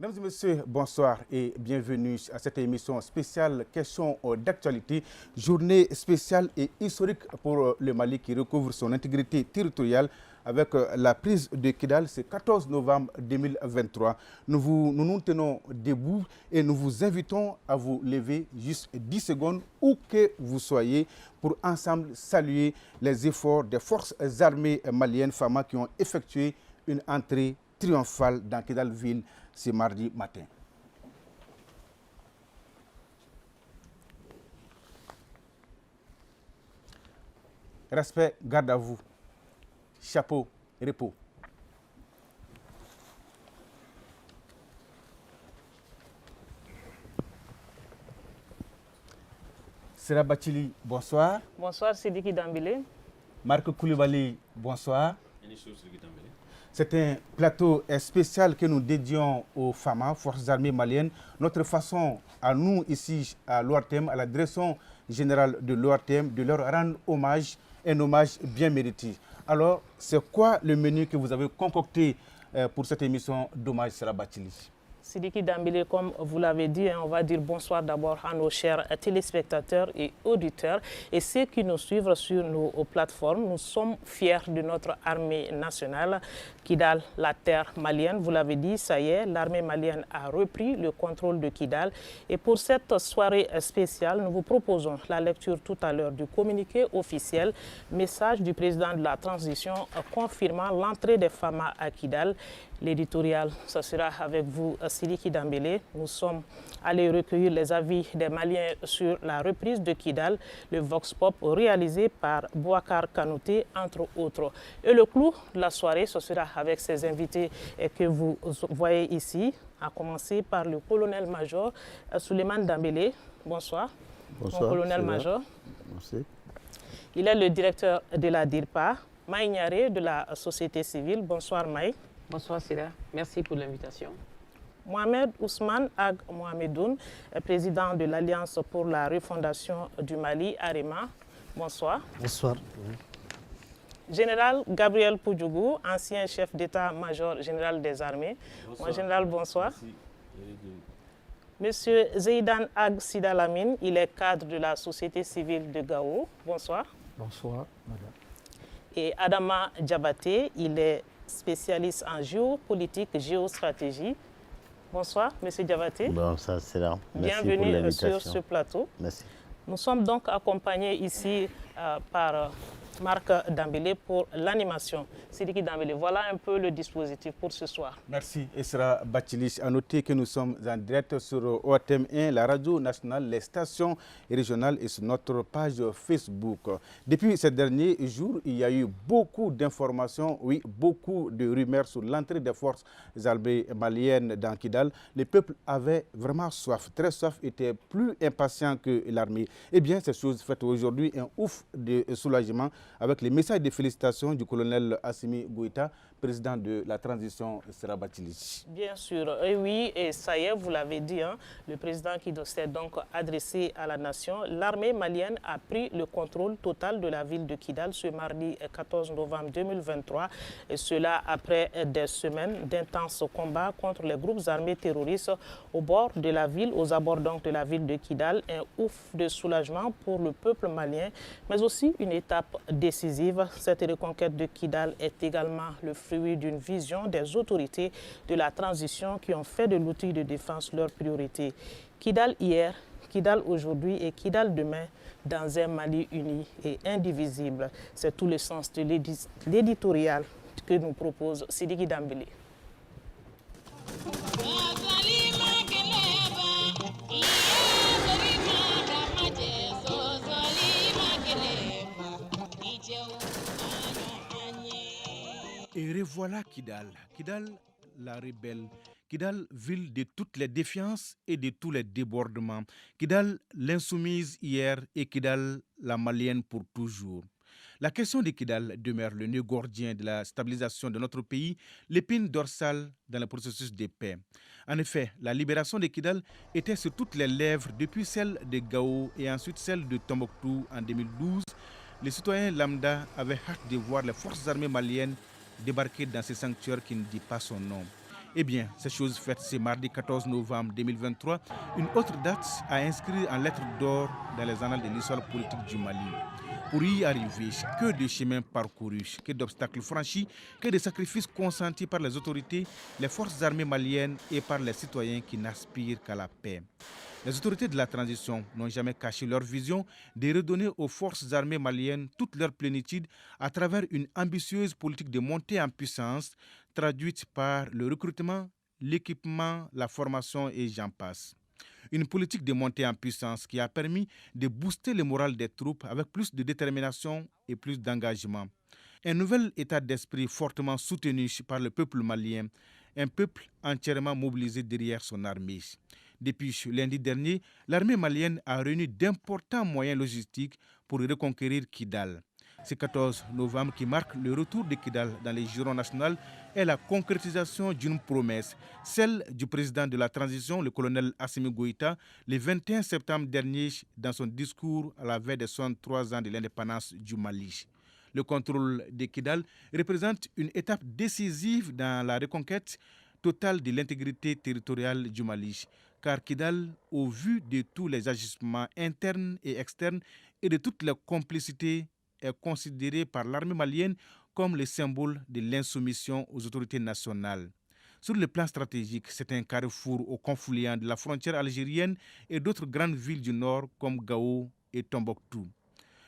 Mesdames et messieurs, bonsoir et bienvenue à cette émission spéciale Questions d'actualité, journée spéciale et historique pour le Mali qui recouvre son intégrité territoriale avec la prise de Kidal ce 14 novembre 2023. Nous tenons debout et nous vous invitons à vous lever juste 10 secondes où que vous soyez pour ensemble saluer les efforts des forces armées maliennes FAMA qui ont effectué une entrée triomphale dans Kidal ville ce mardi matin. Respect, garde à vous. Chapeau, repos. Sera Bachili, bonsoir. Bonsoir, Sidiki Dambélé. Marc Koulibaly, bonsoir. C'est un plateau spécial que nous dédions aux FAMA, Forces armées maliennes. Notre façon, à nous ici à l'ORTM, à la direction générale de l'ORTM, de leur rendre hommage, un hommage bien mérité. Alors, c'est quoi le menu que vous avez concocté pour cette émission d'hommage Sera Bachili? Sidiki Dambélé, comme vous l'avez dit, on va dire bonsoir d'abord à nos chers téléspectateurs et auditeurs et ceux qui nous suivent sur nos plateformes. Nous sommes fiers de notre armée nationale, Kidal, la terre malienne. Vous l'avez dit, ça y est, l'armée malienne a repris le contrôle de Kidal. Et pour cette soirée spéciale, nous vous proposons la lecture tout à l'heure du communiqué officiel, message du président de la transition confirmant l'entrée des FAMA à Kidal. L'éditorial, ce sera avec vous, Sidiki Dambélé. Nous sommes allés recueillir les avis des Maliens sur la reprise de Kidal, le Vox Pop réalisé par Bouakar Kanouté, entre autres. Et le clou de la soirée, ce sera avec ces invités que vous voyez ici, à commencer par le colonel-major Souleymane Dambélé. Bonsoir. Bonsoir. Mon colonel-major. Merci. Il est le directeur de la DIRPA, Maï Niaré de la société civile. Bonsoir Maï. Bonsoir Sira, merci pour l'invitation. Mohamed Ousmane Ag Mohamedoun, président de l'Alliance pour la refondation du Mali, AREMA. Bonsoir. Bonsoir. Général Gabriel Poudjougou, ancien chef d'état-major général des armées. Bonsoir. Général, bonsoir. Merci. Monsieur Zeidan Ag Sidalamine, il est cadre de la société civile de Gao. Bonsoir. Bonsoir, madame. Et Adama Diabaté, il est spécialiste en géopolitique, géostratégie. Bonsoir, Monsieur Diabaté. Bonsoir, c'est là. Bienvenue sur ce plateau. Merci. Nous sommes donc accompagnés ici par Marc Dambélé pour l'animation. Sidiki Dambélé, voilà un peu le dispositif pour ce soir. Merci, Esra Bachili. À noter que nous sommes en direct sur ORTM 1, la radio nationale, les stations régionales et sur notre page Facebook. Depuis ces derniers jours, il y a eu beaucoup d'informations, oui, beaucoup de rumeurs sur l'entrée des forces armées maliennes dans Kidal. Le peuple avait vraiment soif, très soif, était plus impatient que l'armée. Eh bien, ces choses faites aujourd'hui un ouf de soulagement avec les messages de félicitations du colonel Assimi Goïta, président de la transition Sera Bachili. Bien sûr, et oui, et ça y est, vous l'avez dit, hein, le président qui s'est donc adressé à la nation. L'armée malienne a pris le contrôle total de la ville de Kidal ce mardi 14 novembre 2023, et cela après des semaines d'intenses combats contre les groupes armés terroristes au bord de la ville, aux abords donc de la ville de Kidal. Un ouf de soulagement pour le peuple malien, mais aussi une étape décisive. Cette reconquête de Kidal est également le fruit d'une vision des autorités de la transition qui ont fait de l'outil de défense leur priorité. Kidal hier, Kidal aujourd'hui et Kidal demain dans un Mali uni et indivisible. C'est tout le sens de l'éditorial que nous propose Sidiki Dambélé. Et revoilà Kidal, Kidal la rebelle, Kidal ville de toutes les défiances et de tous les débordements, Kidal l'insoumise hier et Kidal la malienne pour toujours. La question de Kidal demeure le nœud gordien de la stabilisation de notre pays, l'épine dorsale dans le processus de paix. En effet, la libération de Kidal était sur toutes les lèvres depuis celle de Gao et ensuite celle de Tombouctou en 2012. Les citoyens lambda avaient hâte de voir les forces armées maliennes débarquer dans ce sanctuaire qui ne dit pas son nom. Eh bien, cette chose faite ce mardi 14 novembre 2023, une autre date à inscrire en lettres d'or dans les annales de l'histoire politique du Mali. Pour y arriver, que de chemins parcourus, que d'obstacles franchis, que de sacrifices consentis par les autorités, les forces armées maliennes et par les citoyens qui n'aspirent qu'à la paix. Les autorités de la transition n'ont jamais caché leur vision de redonner aux forces armées maliennes toute leur plénitude à travers une ambitieuse politique de montée en puissance traduite par le recrutement, l'équipement, la formation et j'en passe. Une politique de montée en puissance qui a permis de booster le moral des troupes avec plus de détermination et plus d'engagement. Un nouvel état d'esprit fortement soutenu par le peuple malien, un peuple entièrement mobilisé derrière son armée. Depuis lundi dernier, l'armée malienne a réuni d'importants moyens logistiques pour reconquérir Kidal. Ce 14 novembre qui marque le retour de Kidal dans les jurons nationaux est la concrétisation d'une promesse, celle du président de la transition, le colonel Assimi Goïta, le 21 septembre dernier dans son discours à la veille des 63 ans de l'indépendance du Mali. Le contrôle de Kidal représente une étape décisive dans la reconquête totale de l'intégrité territoriale du Mali, car Kidal, au vu de tous les agissements internes et externes et de toutes les complicités, est considéré par l'armée malienne comme le symbole de l'insoumission aux autorités nationales. Sur le plan stratégique, c'est un carrefour au confluent de la frontière algérienne et d'autres grandes villes du nord comme Gao et Tombouctou.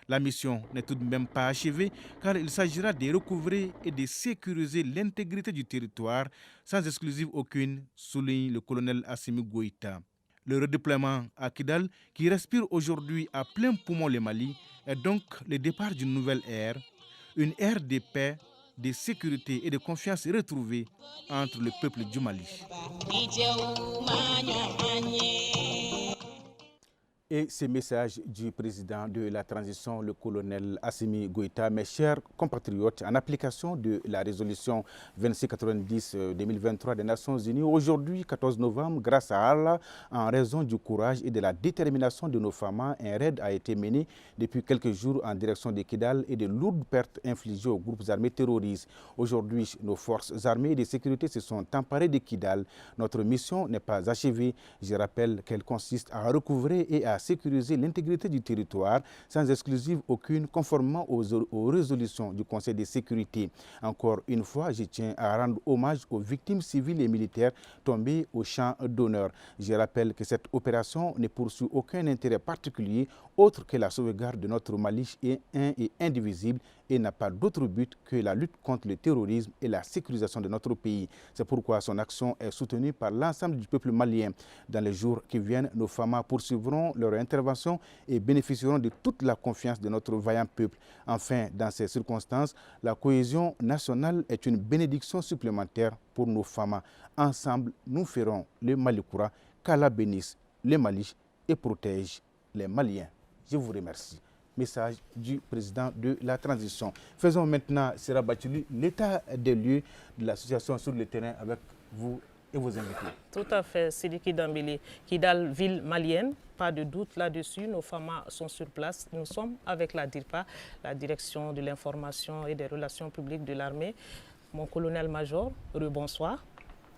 La mission n'est tout de même pas achevée car il s'agira de recouvrer et de sécuriser l'intégrité du territoire sans exclusive aucune, souligne le colonel Assimi Goïta. Le redéploiement à Kidal, qui respire aujourd'hui à plein poumon le Mali, est donc le départ d'une nouvelle ère, une ère de paix, de sécurité et de confiance retrouvée entre le peuple du Mali. Et ces messages du président de la transition, le colonel Assimi Goïta, mes chers compatriotes, en application de la résolution 2690-2023 des Nations Unies, aujourd'hui, 14 novembre, grâce à Allah, en raison du courage et de la détermination de nos femmes, un raid a été mené depuis quelques jours en direction de Kidal et de lourdes pertes infligées aux groupes armés terroristes. Aujourd'hui, nos forces armées et de sécurité se sont emparées de Kidal. Notre mission n'est pas achevée. Je rappelle qu'elle consiste à recouvrer et à sécuriser l'intégrité du territoire sans exclusive aucune, conformément aux résolutions du Conseil de sécurité. Encore une fois, je tiens à rendre hommage aux victimes civiles et militaires tombées au champ d'honneur. Je rappelle que cette opération ne poursuit aucun intérêt particulier autre que la sauvegarde de notre Mali un et indivisible et n'a pas d'autre but que la lutte contre le terrorisme et la sécurisation de notre pays. C'est pourquoi son action est soutenue par l'ensemble du peuple malien. Dans les jours qui viennent, nos FAMA poursuivront leur intervention et bénéficieront de toute la confiance de notre vaillant peuple. Enfin, dans ces circonstances, la cohésion nationale est une bénédiction supplémentaire pour nos FAMA. Ensemble, nous ferons le Malikoura, qu'Allah bénisse le Mali et protège les Maliens. Je vous remercie. Message du président de la transition. Faisons maintenant, Sera Batili, l'état des lieux de l'association sur le terrain avec vous et vos invités. Tout à fait, Sidiki Dambélé. Kidal, ville malienne, pas de doute là-dessus. Nos FAMA sont sur place. Nous sommes avec la DIRPA, la Direction de l'information et des relations publiques de l'armée. Mon colonel-major, bonsoir.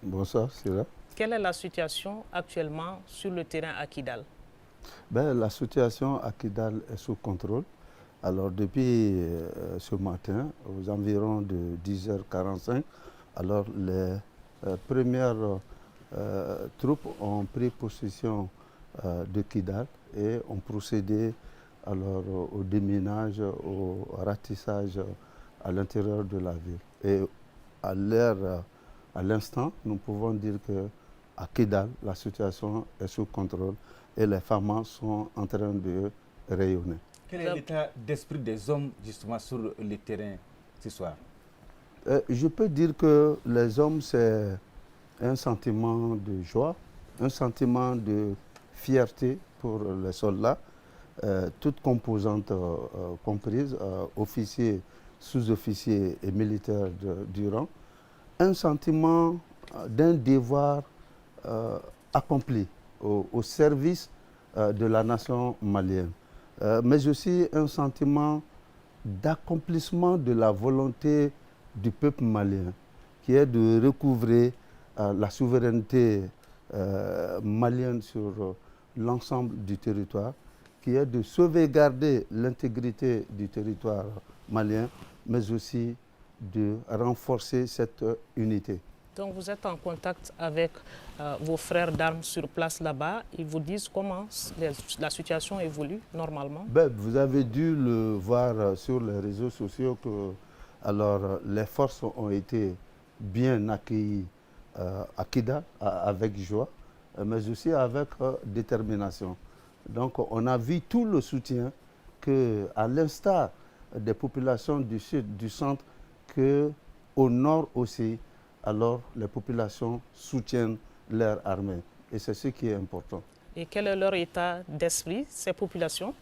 Bonsoir, Sira. Quelle est la situation actuellement sur le terrain à Kidal? La situation à Kidal est sous contrôle. Alors depuis ce matin, aux environs de 10h45, alors les premières troupes ont pris possession de Kidal et ont procédé alors au déminage, au ratissage à l'intérieur de la ville. Et à l'instant, nous pouvons dire qu'à Kidal, la situation est sous contrôle et les femmes sont en train de rayonner. Quel est l'état d'esprit des hommes justement sur le terrain ce soir? Je peux dire que les hommes, c'est un sentiment de joie, un sentiment de fierté pour les soldats, toutes composantes comprises, officiers, sous-officiers et militaires du rang, un sentiment d'un devoir accompli au service de la nation malienne, mais aussi un sentiment d'accomplissement de la volonté du peuple malien, qui est de recouvrer la souveraineté malienne sur l'ensemble du territoire, qui est de sauvegarder l'intégrité du territoire malien, mais aussi de renforcer cette unité. Donc vous êtes en contact avec vos frères d'armes sur place là-bas. Ils vous disent comment la situation évolue normalement? Vous avez dû le voir sur les réseaux sociaux que les forces ont été bien accueillies à Kidal avec joie, mais aussi avec détermination. Donc on a vu tout le soutien que, à l'instar des populations du sud, du centre, qu'au nord aussi, alors les populations soutiennent leur armée. Et c'est ce qui est important. Et quel est leur état d'esprit, ces populations?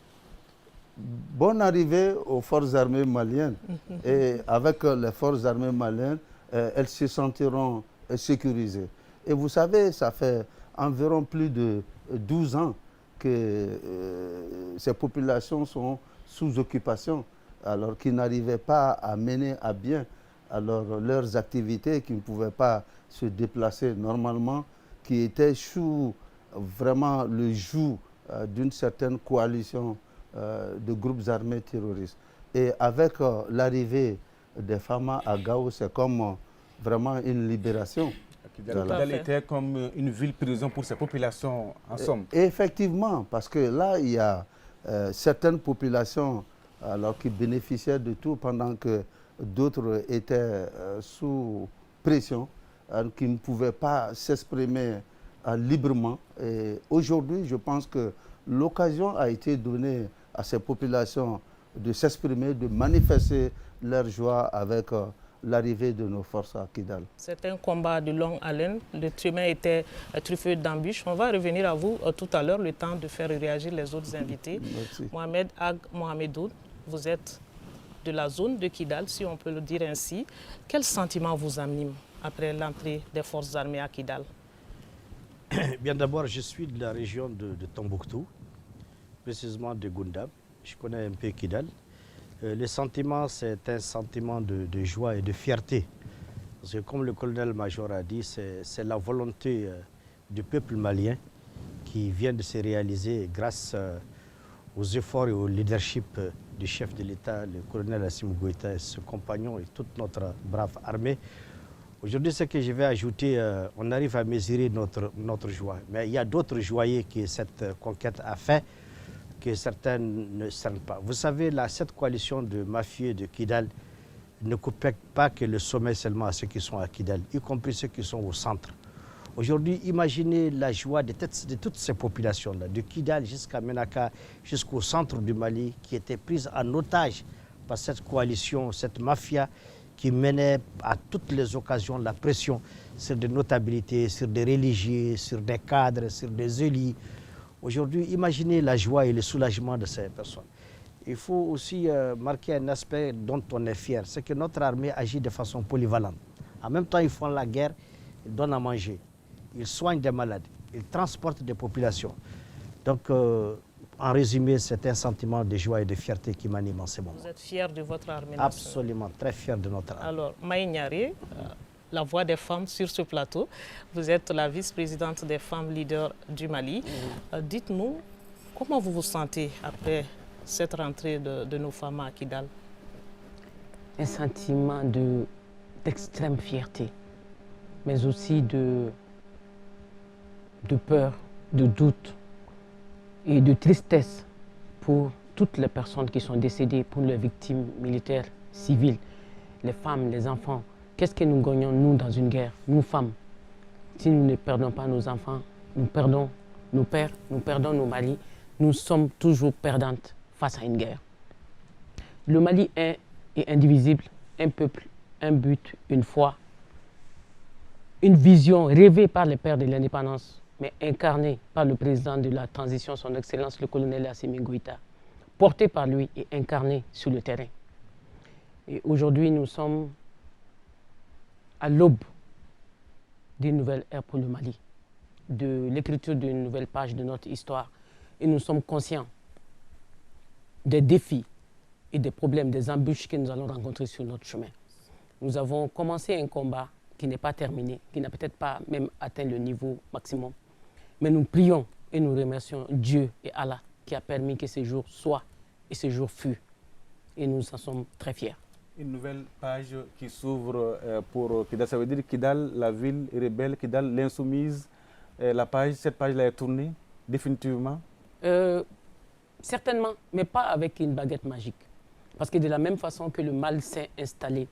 Bonne arrivée aux forces armées maliennes. Et avec les forces armées maliennes, elles se sentiront sécurisées. Et vous savez, ça fait environ plus de 12 ans que ces populations sont sous occupation, alors qu'ils n'arrivaient pas à mener à bien leurs activités, qui ne pouvaient pas se déplacer normalement, qui étaient sous vraiment le joug d'une certaine coalition de groupes armés terroristes. Et avec l'arrivée des FAMA à Gao, c'est comme vraiment une libération. Kidal était comme une ville-prison pour ces populations, en somme. Effectivement, parce que là, il y a certaines populations qui bénéficiaient de tout pendant que d'autres étaient sous pression, qui ne pouvaient pas s'exprimer librement. Et aujourd'hui, je pense que l'occasion a été donnée à ces populations de s'exprimer, de manifester leur joie avec l'arrivée de nos forces à Kidal. C'est un combat de longue haleine. Le chemin était truffé d'embûches. On va revenir à vous tout à l'heure, le temps de faire réagir les autres invités. Merci. Mohamed Ag Mohamedoun, vous êtes de la zone de Kidal, si on peut le dire ainsi. Quel sentiment vous anime après l'entrée des forces armées à Kidal? Bien, d'abord, je suis de la région de Tombouctou, précisément de Goundam. Je connais un peu Kidal. Le sentiment, c'est un sentiment de joie et de fierté. Parce que comme le colonel-major a dit, c'est la volonté du peuple malien qui vient de se réaliser grâce aux efforts et au leadership du chef de l'État, le colonel Assimi Goïta et ses compagnons et toute notre brave armée. Aujourd'hui, ce que je vais ajouter, on arrive à mesurer notre joie. Mais il y a d'autres joyeux que cette conquête a fait, que certains ne cernent pas. Vous savez, cette coalition de mafieux de Kidal ne coupe pas que le sommet seulement à ceux qui sont à Kidal, y compris ceux qui sont au centre. Aujourd'hui, imaginez la joie de toutes ces populations-là, de Kidal jusqu'à Menaka, jusqu'au centre du Mali, qui étaient prises en otage par cette coalition, cette mafia, qui menait à toutes les occasions la pression sur des notabilités, sur des religieux, sur des cadres, sur des élus. Aujourd'hui, imaginez la joie et le soulagement de ces personnes. Il faut aussi marquer un aspect dont on est fier, c'est que notre armée agit de façon polyvalente. En même temps, ils font la guerre, ils donnent à manger, ils soignent des malades, ils transportent des populations. Donc, en résumé, c'est un sentiment de joie et de fierté qui m'anime en ce moment. Vous êtes fier de votre armée nationale? Absolument, très fier de notre armée. Alors, Maïniari, la voix des femmes sur ce plateau. Vous êtes la vice-présidente des femmes leaders du Mali. Dites-nous, comment vous vous sentez après cette rentrée de nos femmes à Kidal? Un sentiment d'extrême fierté, mais aussi de peur, de doute et de tristesse pour toutes les personnes qui sont décédées, pour les victimes militaires, civiles, les femmes, les enfants. Qu'est-ce que nous gagnons, nous, dans une guerre, nous, femmes? Si nous ne perdons pas nos enfants, nous perdons nos pères, nous perdons nos Mali, nous sommes toujours perdantes face à une guerre. Le Mali est indivisible, un peuple, un but, une foi, une vision rêvée par les pères de l'indépendance, mais incarnée par le président de la transition, son Excellence le colonel Assimi Goïta, portée par lui et incarnée sur le terrain. Et aujourd'hui, nous sommes à l'aube d'une nouvelle ère pour le Mali, de l'écriture d'une nouvelle page de notre histoire. Et nous sommes conscients des défis et des problèmes, des embûches que nous allons rencontrer sur notre chemin. Nous avons commencé un combat qui n'est pas terminé, qui n'a peut-être pas même atteint le niveau maximum. Mais nous prions et nous remercions Dieu et Allah qui a permis que ce jour soit et ce jour fut. Et nous en sommes très fiers. Une nouvelle page qui s'ouvre pour Kidal, ça veut dire Kidal, la ville rebelle, Kidal, l'insoumise. Cette page-là est tournée définitivement? Certainement, mais pas avec une baguette magique. Parce que de la même façon que le mal s'est installé,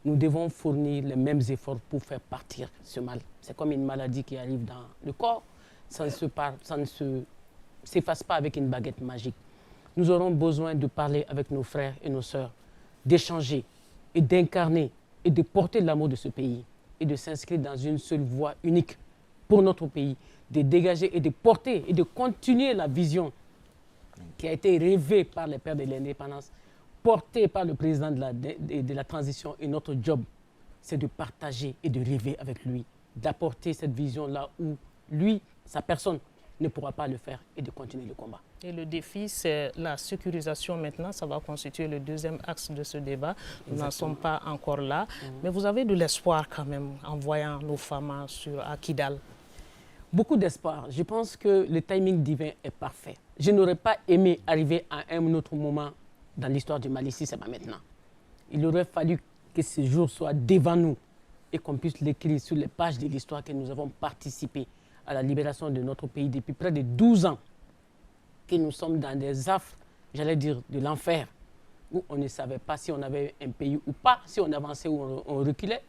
nous devons fournir les mêmes efforts pour faire partir ce mal. C'est comme une maladie qui arrive dans le corps, ça ne s'efface pas avec une baguette magique. Nous aurons besoin de parler avec nos frères et nos sœurs, d'échanger et d'incarner et de porter l'amour de ce pays et de s'inscrire dans une seule voie unique pour notre pays, de dégager et de porter et de continuer la vision qui a été rêvée par les pères de l'indépendance, portée par le président de la transition. Et notre job, c'est de partager et de rêver avec lui, d'apporter cette vision-là où lui, sa personne, ne pourra pas le faire et de continuer le combat. Et le défi, c'est la sécurisation maintenant. Ça va constituer le deuxième axe de ce débat. Nous n'en sommes pas encore là. Mais vous avez de l'espoir quand même en voyant nos femmes à Kidal. Beaucoup d'espoir. Je pense que le timing divin est parfait. Je n'aurais pas aimé arriver à un autre moment dans l'histoire du Mali si ce n'est pas maintenant. Il aurait fallu que ce jour soit devant nous et qu'on puisse l'écrire sur les pages de l'histoire que nous avons participé à la libération de notre pays depuis près de 12 ans, que nous sommes dans des affres, j'allais dire, de l'enfer, où on ne savait pas si on avait un pays ou pas, si on avançait ou on reculait,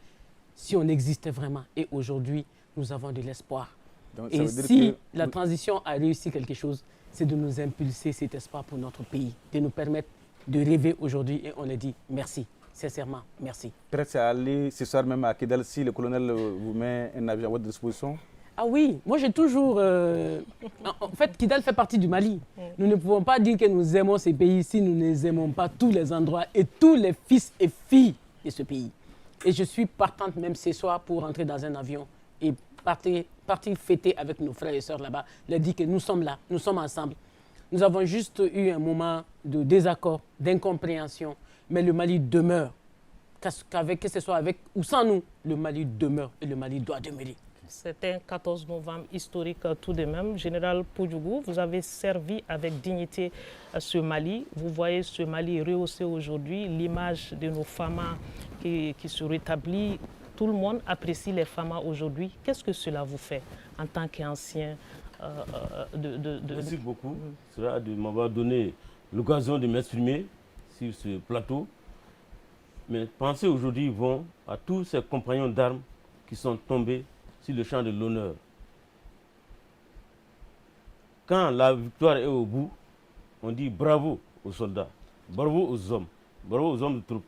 si on existait vraiment. Et aujourd'hui, nous avons de l'espoir. Donc, et si la transition a réussi quelque chose, c'est de nous impulser cet espoir pour notre pays, de nous permettre de rêver aujourd'hui. Et on a dit merci, sincèrement, merci. Prêt à aller ce soir même à Kidal si le colonel vous met un avion à votre disposition? Ah oui, moi j'ai toujours... En fait, Kidal fait partie du Mali. Nous ne pouvons pas dire que nous aimons ce pays si nous ne aimons pas tous les endroits et tous les fils et filles de ce pays. Et je suis partante même ce soir pour rentrer dans un avion et partir fêter avec nos frères et sœurs là-bas, leur dire que nous sommes là, nous sommes ensemble. Nous avons juste eu un moment de désaccord, d'incompréhension, mais le Mali demeure. Que ce soit avec ou sans nous, le Mali demeure et le Mali doit demeurer. C'est un 14 novembre historique tout de même. Général Poudjougou, vous avez servi avec dignité ce Mali. Vous voyez ce Mali rehaussé aujourd'hui, l'image de nos femmes qui se rétablit. Tout le monde apprécie les femmes aujourd'hui. Qu'est-ce que cela vous fait en tant qu'ancien Merci beaucoup. Cela de m'avoir donné l'occasion de m'exprimer sur ce plateau. Mais pensez aujourd'hui vont à tous ces compagnons d'armes qui sont tombés sur le champ de l'honneur. Quand la victoire est au bout, on dit bravo aux soldats, bravo aux hommes de troupes.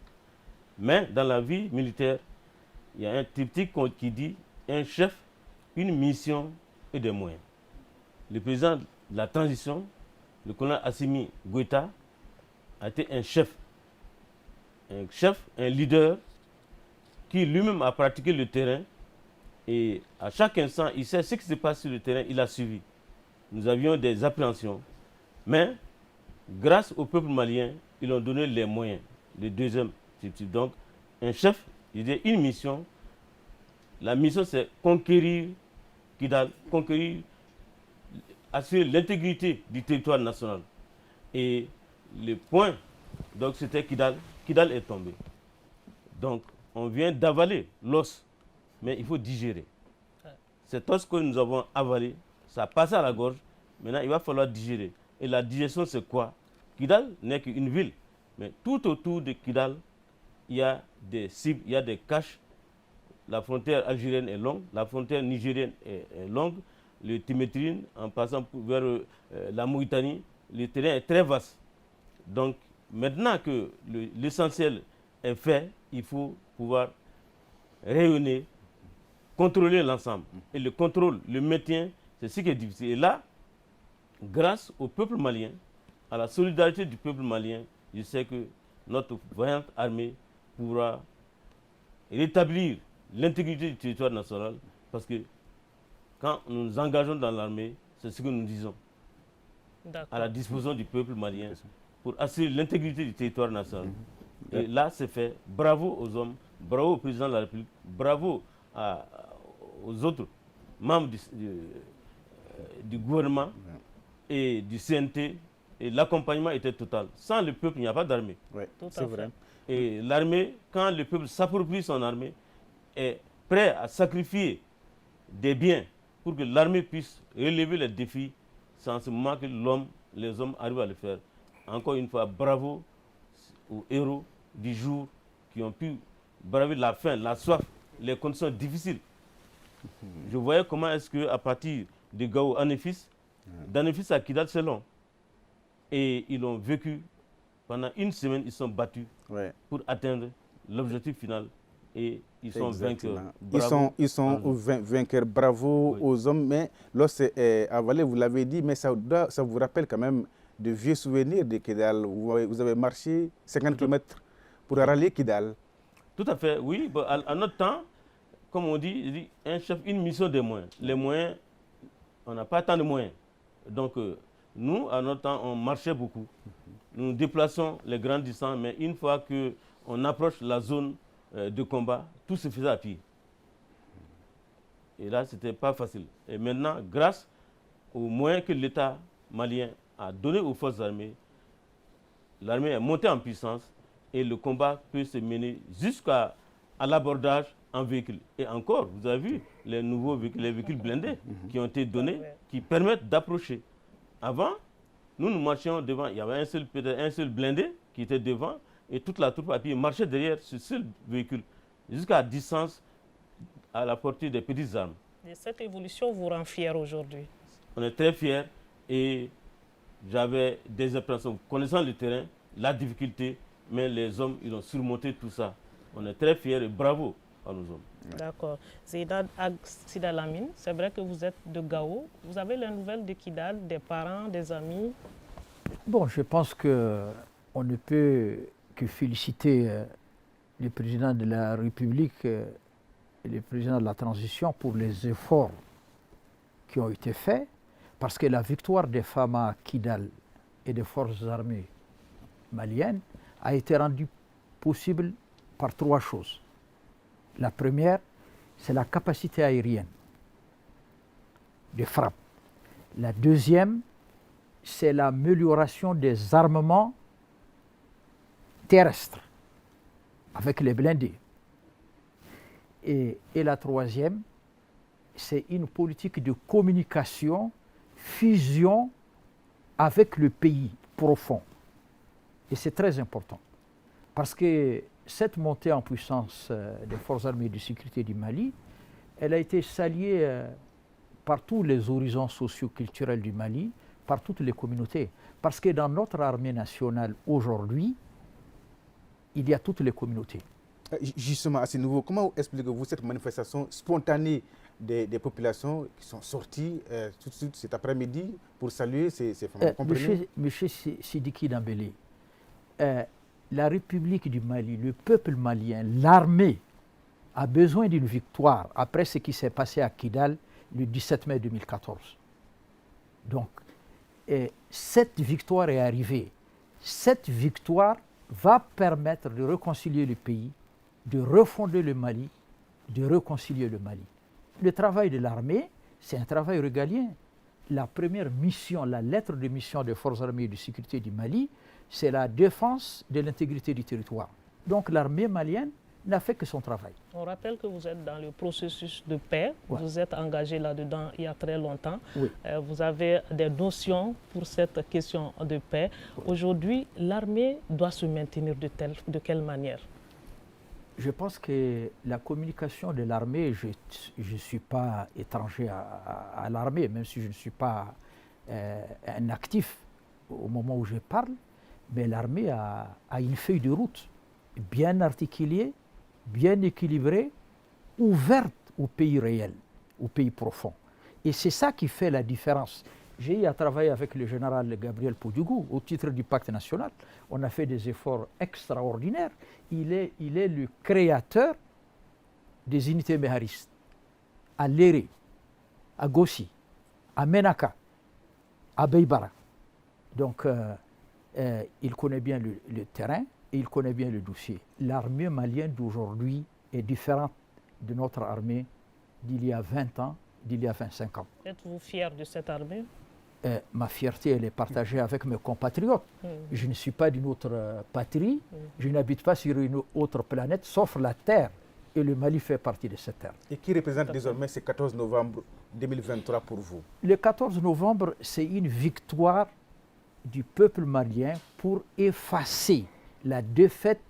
Mais dans la vie militaire, il y a un triptyque qui dit un chef, une mission et des moyens. Le président de la transition, le colonel Assimi Goïta, a été un chef, un leader qui lui-même a pratiqué le terrain. Et à chaque instant, il sait ce qui se passe sur le terrain, il a suivi. Nous avions des appréhensions, mais grâce au peuple malien, ils ont donné les moyens. Le deuxième, donc, un chef, il dit une mission. La mission, c'est conquérir Kidal, assurer l'intégrité du territoire national. Et le point, donc, c'était Kidal. Kidal est tombé. Donc, on vient d'avaler l'os. Mais il faut digérer. Cet os que nous avons avalé, ça passe à la gorge. Maintenant, il va falloir digérer. Et la digestion, c'est quoi? Kidal n'est qu'une ville. Mais tout autour de Kidal, il y a des cibles, il y a des caches. La frontière algérienne est longue, la frontière nigérienne est longue. Le Timétrine, en passant vers la Mauritanie, le terrain est très vaste. Donc, maintenant que l'essentiel est fait, il faut pouvoir rayonner, contrôler l'ensemble. Et le contrôle, le maintien, c'est ce qui est difficile. Et là, grâce au peuple malien, à la solidarité du peuple malien, je sais que notre vaillante armée pourra rétablir l'intégrité du territoire national, parce que quand nous nous engageons dans l'armée, c'est ce que nous disons, à la disposition du peuple malien, pour assurer l'intégrité du territoire national. Et là, c'est fait. Bravo aux hommes, bravo au président de la République, bravo aux autres membres du gouvernement et du CNT, et l'accompagnement était total. Sans le peuple, il n'y a pas d'armée. Oui, c'est vrai. Et l'armée, quand le peuple s'approprie son armée, est prêt à sacrifier des biens pour que l'armée puisse relever les défis. C'est en ce moment que les hommes arrivent à le faire. Encore une fois, bravo aux héros du jour qui ont pu braver la faim, la soif, les conditions difficiles. Je voyais comment est-ce qu'à partir de Gao à Nefis, d'Anefis à Kidal, c'est long. Et ils ont vécu pendant une semaine, ils sont battus pour atteindre l'objectif final. Et ils sont vainqueurs. Ils sont vainqueurs. Bravo aux hommes. Mais lorsque avalé, vous l'avez dit, mais ça vous rappelle quand même de vieux souvenirs de Kidal. Vous avez marché 50 km pour rallier Kidal. Tout à fait, oui. Bon, à notre temps, comme on dit, un chef, une mission des moyens. Les moyens, on n'a pas tant de moyens. Donc, nous, à notre temps, on marchait beaucoup. Nous nous déplaçons les grandes distances, mais une fois qu'on approche la zone de combat, tout se faisait à pied. Et là, ce n'était pas facile. Et maintenant, grâce aux moyens que l'État malien a donnés aux forces armées, l'armée est montée en puissance et le combat peut se mener jusqu'à l'abordage en véhicule. Et encore, vous avez vu les nouveaux véhicules, les véhicules blindés qui ont été donnés, qui permettent d'approcher. Avant, nous marchions devant, il y avait peut-être un seul blindé qui était devant, et toute la troupe à pied marchait derrière ce seul véhicule, jusqu'à distance, à la portée des petites armes. Et cette évolution vous rend fier aujourd'hui? On est très fiers et j'avais des appréhensions. Connaissant le terrain, la difficulté, mais les hommes, ils ont surmonté tout ça. On est très fiers et bravo à nos hommes. D'accord. Zeidad Sidalamine, c'est vrai que vous êtes de Gao. Vous avez les nouvelles de Kidal, des parents, des amis? Bon, je pense qu'on ne peut que féliciter le président de la République et le président de la transition pour les efforts qui ont été faits, parce que la victoire des femmes à Kidal et des forces armées maliennes a été rendue possible par trois choses. La première, c'est la capacité aérienne de frappe. La deuxième, c'est l'amélioration des armements terrestres avec les blindés. Et la troisième, c'est une politique de communication, fusion avec le pays profond. Et c'est très important. Parce que cette montée en puissance des forces armées de sécurité du Mali, elle a été saluée par tous les horizons socio-culturels du Mali, par toutes les communautés. Parce que dans notre armée nationale aujourd'hui, il y a toutes les communautés. Justement, à ce niveau, comment expliquez-vous cette manifestation spontanée des populations qui sont sorties tout de suite cet après-midi pour saluer ces femmes? Monsieur Sidiki Dambélé, la République du Mali, le peuple malien, l'armée a besoin d'une victoire après ce qui s'est passé à Kidal le 17 mai 2014. Donc, cette victoire est arrivée. Cette victoire va permettre de réconcilier le pays, de refonder le Mali, de réconcilier le Mali. Le travail de l'armée, c'est un travail régalien. La première mission, la lettre de mission des forces armées de sécurité du Mali, c'est la défense de l'intégrité du territoire. Donc l'armée malienne n'a fait que son travail. On rappelle que vous êtes dans le processus de paix. Ouais. Vous êtes engagé là-dedans il y a très longtemps. Oui. Vous avez des notions pour cette question de paix. Oui. Aujourd'hui, l'armée doit se maintenir de quelle manière? Je pense que la communication de l'armée, je ne suis pas étranger à l'armée, même si je ne suis pas un actif au moment où je parle, mais l'armée a une feuille de route bien articulée, bien équilibrée, ouverte au pays réel, au pays profond. Et c'est ça qui fait la différence. J'ai eu à travailler avec le général Gabriel Poudougou au titre du pacte national. On a fait des efforts extraordinaires. Il est le créateur des unités méharistes à Léré, à Gossi, à Menaka, à Beibara. Donc, il connaît bien le terrain et il connaît bien le dossier. L'armée malienne d'aujourd'hui est différente de notre armée d'il y a 20 ans, d'il y a 25 ans. Êtes-vous fier de cette armée? Ma fierté, elle est partagée avec mes compatriotes. Je ne suis pas d'une autre patrie, je n'habite pas sur une autre planète, sauf la Terre. Et le Mali fait partie de cette terre. Et qui représente désormais ce 14 novembre 2023 pour vous? Le 14 novembre, c'est une victoire du peuple malien pour effacer la défaite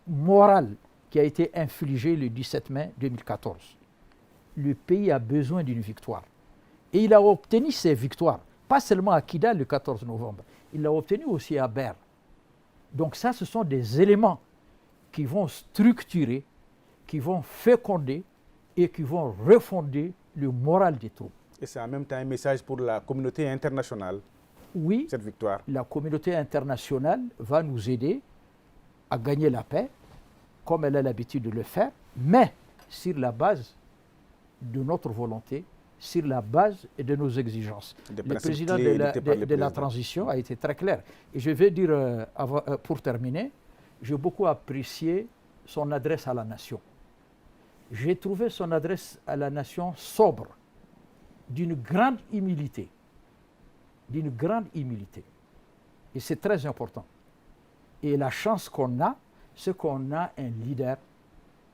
morale qui a été infligée le 17 mai 2014. Le pays a besoin d'une victoire. Et il a obtenu ces victoires, pas seulement à Kidal le 14 novembre, il l'a obtenu aussi à Ber. Donc ça, ce sont des éléments qui vont structurer, qui vont féconder et qui vont refonder le moral des troupes. Et c'est en même temps un message pour la communauté internationale. Oui, cette victoire. La communauté internationale va nous aider à gagner la paix, comme elle a l'habitude de le faire, mais sur la base de notre volonté, sur la base de nos exigences. Le président de la transition a été très clair. Et je vais dire, pour terminer, j'ai beaucoup apprécié son adresse à la nation. J'ai trouvé son adresse à la nation sobre, d'une grande humilité. D'une grande humilité. Et c'est très important. Et la chance qu'on a, c'est qu'on a un leader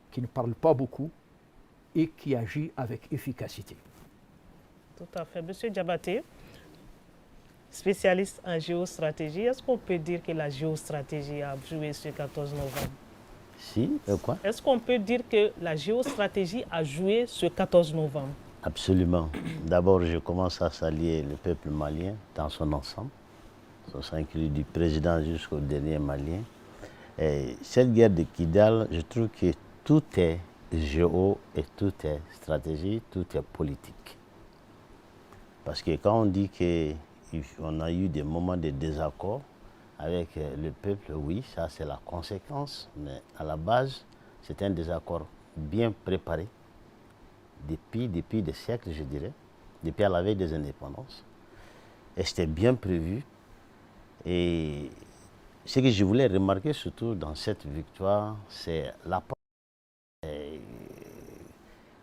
qui ne parle pas beaucoup et qui agit avec efficacité. Tout à fait. Monsieur Diabaté, spécialiste en géostratégie, est-ce qu'on peut dire que la géostratégie a joué ce 14 novembre? Si, quoi? Est-ce qu'on peut dire que la géostratégie a joué ce 14 novembre? Absolument. D'abord, je commence à saluer le peuple malien dans son ensemble, inclus du président jusqu'au dernier malien. Et cette guerre de Kidal, je trouve que tout est géo et tout est stratégie, tout est politique. Parce que quand on dit qu'on a eu des moments de désaccord avec le peuple, oui, ça c'est la conséquence, mais à la base, c'est un désaccord bien préparé, depuis des siècles, je dirais, depuis à la veille des indépendances. Et c'était bien prévu. Et ce que je voulais remarquer surtout dans cette victoire, c'est l'apport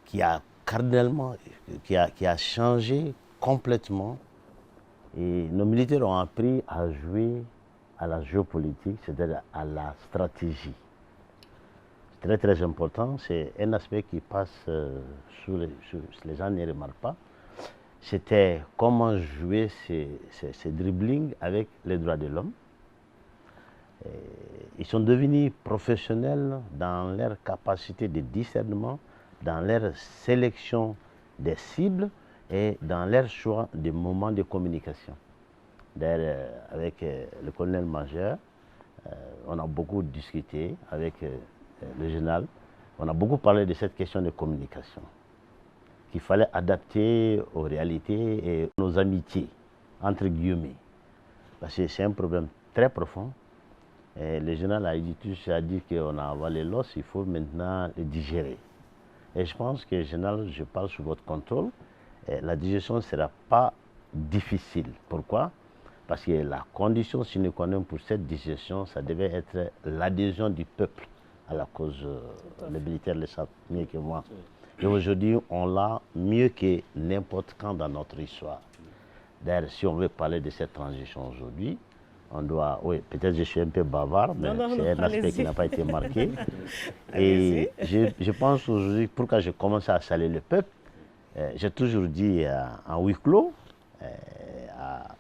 qui a cardinalement, qui a changé complètement. Et nos militaires ont appris à jouer à la géopolitique, c'est-à-dire à la stratégie. C'est très très important, c'est un aspect qui passe les gens ne remarquent pas. C'était comment jouer ces dribblings avec les droits de l'homme. Ils sont devenus professionnels dans leur capacité de discernement, dans leur sélection des cibles et dans leur choix des moments de communication. D'ailleurs, avec le colonel-major, on a beaucoup discuté avec le général. On a beaucoup parlé de cette question de communication, qu'il fallait adapter aux réalités et aux amitiés, entre guillemets. Parce que c'est un problème très profond. Et le général a dit qu'on a avalé l'os, il faut maintenant le digérer. Et je pense que, général, je parle sous votre contrôle, la digestion ne sera pas difficile. Pourquoi? Parce que la condition sine qua non pour cette digestion, ça devait être l'adhésion du peuple à la cause. Les militaires le savent mieux que moi. Et aujourd'hui, on l'a mieux que n'importe quand dans notre histoire. D'ailleurs, si on veut parler de cette transition aujourd'hui, on doit, oui, peut-être je suis un peu bavard, mais c'est un aspect qui n'a pas été marqué. Et je pense aujourd'hui, pourquoi j'ai commencé à saluer le peuple, j'ai toujours dit en huis clos,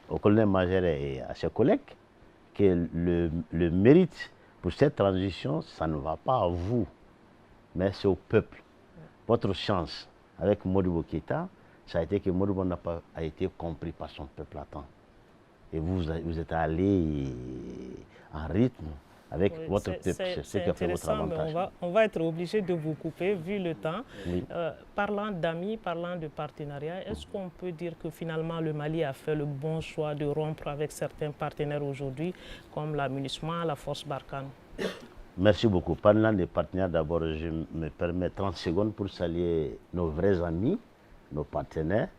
au colonel-major et à ses collègues, que le mérite pour cette transition, ça ne va pas à vous, mais c'est au peuple. Votre chance avec Modibo Keïta, ça a été que Modibo n'a pas été compris par son peuple à temps. Et vous êtes allé en rythme avec votre peuple, c'est ce qui a fait votre avantage. Mais on va être obligé de vous couper vu le temps. Oui. Parlant d'amis, parlant de partenariat, est-ce qu'on peut dire que finalement le Mali a fait le bon choix de rompre avec certains partenaires aujourd'hui, comme la MINUSMA, la Force Barkhane? Merci beaucoup. Parlant des partenaires, d'abord, je me permets 30 secondes pour saluer nos vrais amis, nos partenaires,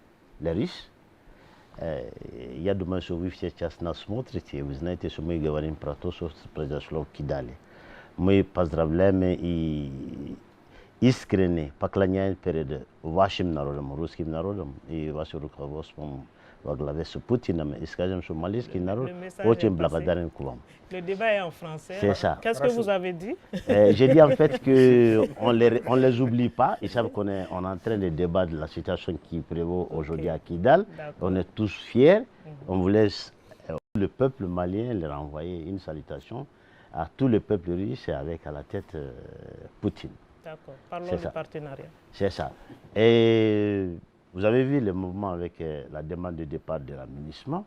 les Russes. Я думаю, что вы все сейчас нас смотрите, вы знаете, что мы говорим про то, что произошло в Кидале. Мы поздравляем и iskrene paklanyayen perede vašim narodom, ruskim narodom i vaše rukovodstvom v glave s Putinom, iskažem su malijski narod, очень благодарен к вам. Le débat est en français. C'est ça. Qu'est-ce que vous avez dit? J'ai dit en fait qu'on ne les oublie pas. Ils savent qu'on est en train de débattre de la situation qui prévaut aujourd'hui à Kidal. On est tous fiers. On voulait le peuple malien leur envoyer une salutation à tout le peuple russe avec à la tête Poutine. D'accord. Parlons du partenariat. C'est ça. Et vous avez vu le mouvement avec la demande de départ de l'aménagement.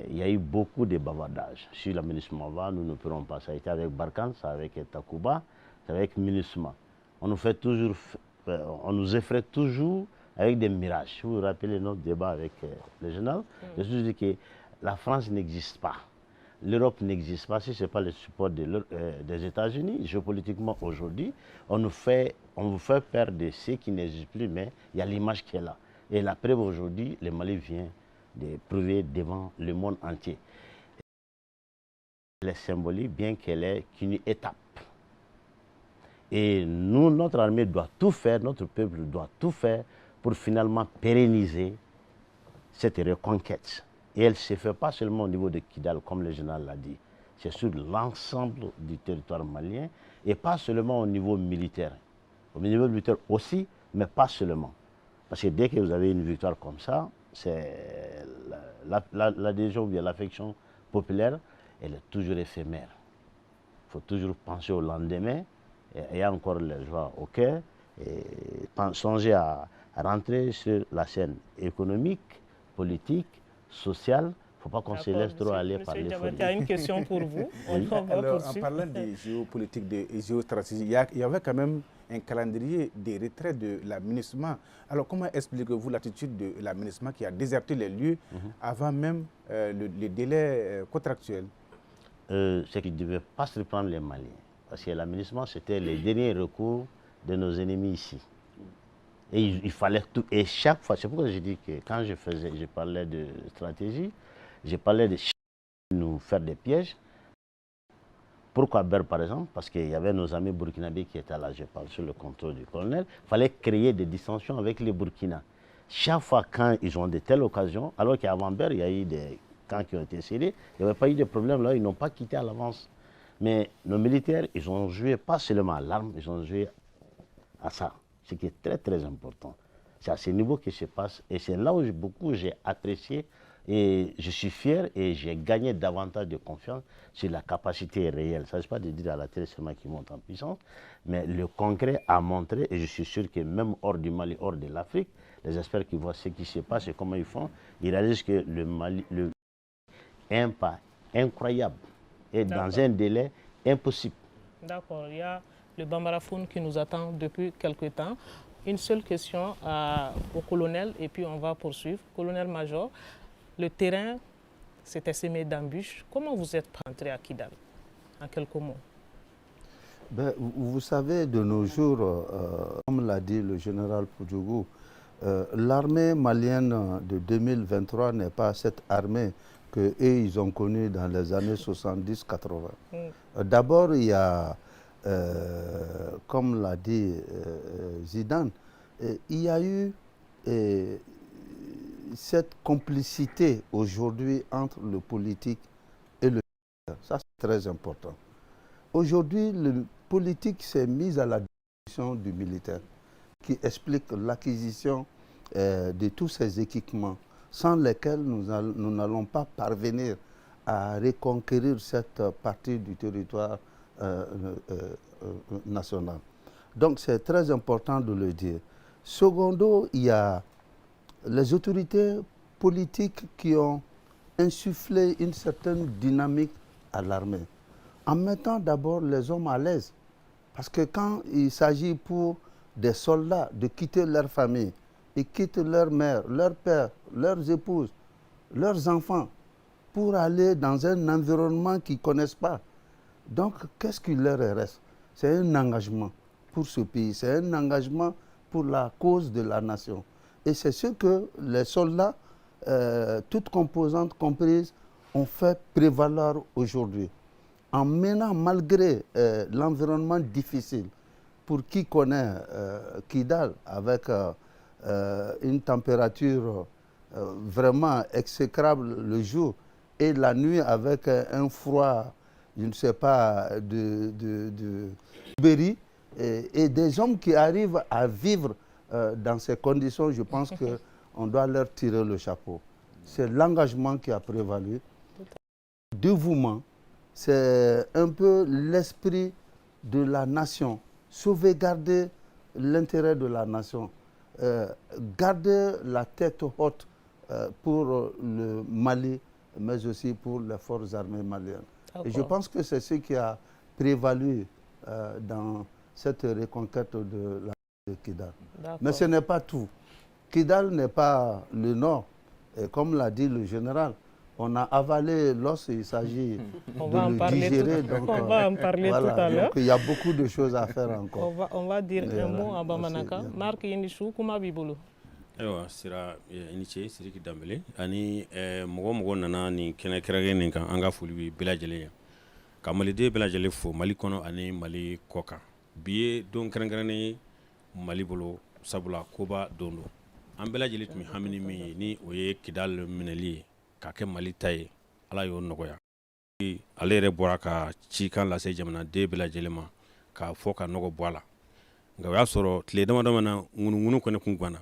Il y a eu beaucoup de bavardages. Si l'aménagement va, nous ne pourrons pas. Ça a été avec Barkhane, ça avec Takuba, ça avec MINUSMA. On nous effraie toujours avec des mirages. Si vous vous rappelez notre débat avec le général, je suis dit que la France n'existe pas. L'Europe n'existe pas si ce n'est pas le support des États-Unis. Géopolitiquement, aujourd'hui, on vous fait peur de ce qui n'existe plus, mais il y a l'image qui est là. Et la preuve aujourd'hui, le Mali vient de prouver devant le monde entier. Elle est symbolique, bien qu'elle est qu'une étape. Et nous, notre armée doit tout faire, notre peuple doit tout faire pour finalement pérenniser cette reconquête. Et elle ne se fait pas seulement au niveau de Kidal, comme le général l'a dit. C'est sur l'ensemble du territoire malien et pas seulement au niveau militaire. Au niveau militaire aussi, mais pas seulement. Parce que dès que vous avez une victoire comme ça, c'est l'adhésion ou bien l'affection populaire, elle est toujours éphémère. Il faut toujours penser au lendemain, et encore les joies au cœur, et songer à rentrer sur la scène économique, politique, sociale. Il ne faut pas qu'on se laisse trop aller par les folies. Il y a une question pour vous. Alors, en parlant de géopolitique, de géostratégie, il y avait quand même un calendrier de retrait de l'aménagement. Alors, comment expliquez-vous l'attitude de l'aménagement qui a déserté les lieux avant même le délai contractuel? C'est qu'il ne devait pas surprendre les Maliens. Parce que l'aménagement, c'était le dernier recours de nos ennemis ici. Et il fallait tout. Et chaque fois, c'est pourquoi j'ai dit que quand je parlais de stratégie, je parlais de nous faire des pièges. Pourquoi Ber, par exemple? Parce qu'il y avait nos amis burkinabés qui étaient là, je parle sur le contrôle du colonel. Il fallait créer des dissensions avec les Burkinas. Chaque fois quand ils ont de telles occasions, alors qu'avant Ber, il y a eu des camps qui ont été scellés, il n'y avait pas eu de problème là, ils n'ont pas quitté à l'avance. Mais nos militaires, ils ont joué pas seulement à l'arme, ils ont joué à ça, ce qui est très très important. C'est à ce niveau que se passe et c'est là où j'ai apprécié et je suis fier et j'ai gagné davantage de confiance sur la capacité réelle. Il ne s'agit pas de dire à la télé seulement qu'ils montent en puissance, mais le concret a montré et je suis sûr que même hors du Mali, hors de l'Afrique, les experts qui voient ce qui se passe et comment ils font, ils réalisent que le Mali est un pas incroyable et dans un délai impossible. D'accord, il y a le Bambarafoun qui nous attend depuis quelque temps. Une seule question au colonel et puis on va poursuivre. Colonel-major, le terrain s'était semé d'embûches. Comment vous êtes rentré à Kidal? En quelques mots. Vous savez, de nos jours, comme l'a dit le général Poudjougou, l'armée malienne de 2023 n'est pas cette armée qu'eux, ils ont connue dans les années 70-80. D'abord, il y a, comme l'a dit Zidane, il y a eu cette complicité aujourd'hui entre le politique et le militaire. Ça, c'est très important. Aujourd'hui, le politique s'est mis à la disposition du militaire, qui explique l'acquisition de tous ces équipements, sans lesquels nous n'allons pas parvenir à reconquérir cette partie du territoire national. Donc, c'est très important de le dire. Secondo, il y a les autorités politiques qui ont insufflé une certaine dynamique à l'armée, en mettant d'abord les hommes à l'aise. Parce que quand il s'agit pour des soldats de quitter leur famille, ils quittent leur mère, leur père, leurs épouses, leurs enfants, pour aller dans un environnement qu'ils ne connaissent pas. Donc, qu'est-ce qui leur reste? C'est un engagement pour ce pays, c'est un engagement pour la cause de la nation. Et c'est ce que les soldats, toutes composantes comprises, ont fait prévaloir aujourd'hui. En menant, malgré l'environnement difficile, pour qui connaît Kidal avec une température vraiment exécrable le jour et la nuit avec un froid, je ne sais pas, de Berry, et des hommes qui arrivent à vivre dans ces conditions, je pense qu'on doit leur tirer le chapeau. C'est l'engagement qui a prévalu. Dévouement, c'est un peu l'esprit de la nation. Sauvegarder l'intérêt de la nation. Garder la tête haute pour le Mali, mais aussi pour les forces armées maliennes. Et je pense que c'est ce qui a prévalu dans cette reconquête de Kidal. Mais ce n'est pas tout. Kidal n'est pas le nord. Et comme l'a dit le général, on a avalé l'os, il s'agit de le digérer. Donc, on va en parler tout à l'heure. Il y a beaucoup de choses à faire encore. On va dire un mot en Bamanaka. Marc Yindishu, comment bibolo? Ayiwa sira i ni ce Sidiki Dambele ani mɔgɔ nana nin kɛnɛ kɛrɛnkɛrɛnnen nin kan an ka foli bɛ bɛɛ lajɛlen ye ka maliden bɛɛ lajɛlen fo Mali kɔnɔ ani Mali kɔ kan bi ye don kɛrɛnkɛrɛnnen ye Mali bolo sabula koba don don an bɛɛ lajɛlen tun bɛ hami ni min ye ni o ye Kidal minɛli ye k'a kɛ Mali ta ye Ala y'o nɔgɔya ale yɛrɛ bɔra ka cikan lase jamanaden bɛɛ lajɛlen ma k'a fɔ ka nɔgɔ bɔ a la nka o y'a sɔrɔ tile damadama na ŋunuŋunu kɔni kun ganna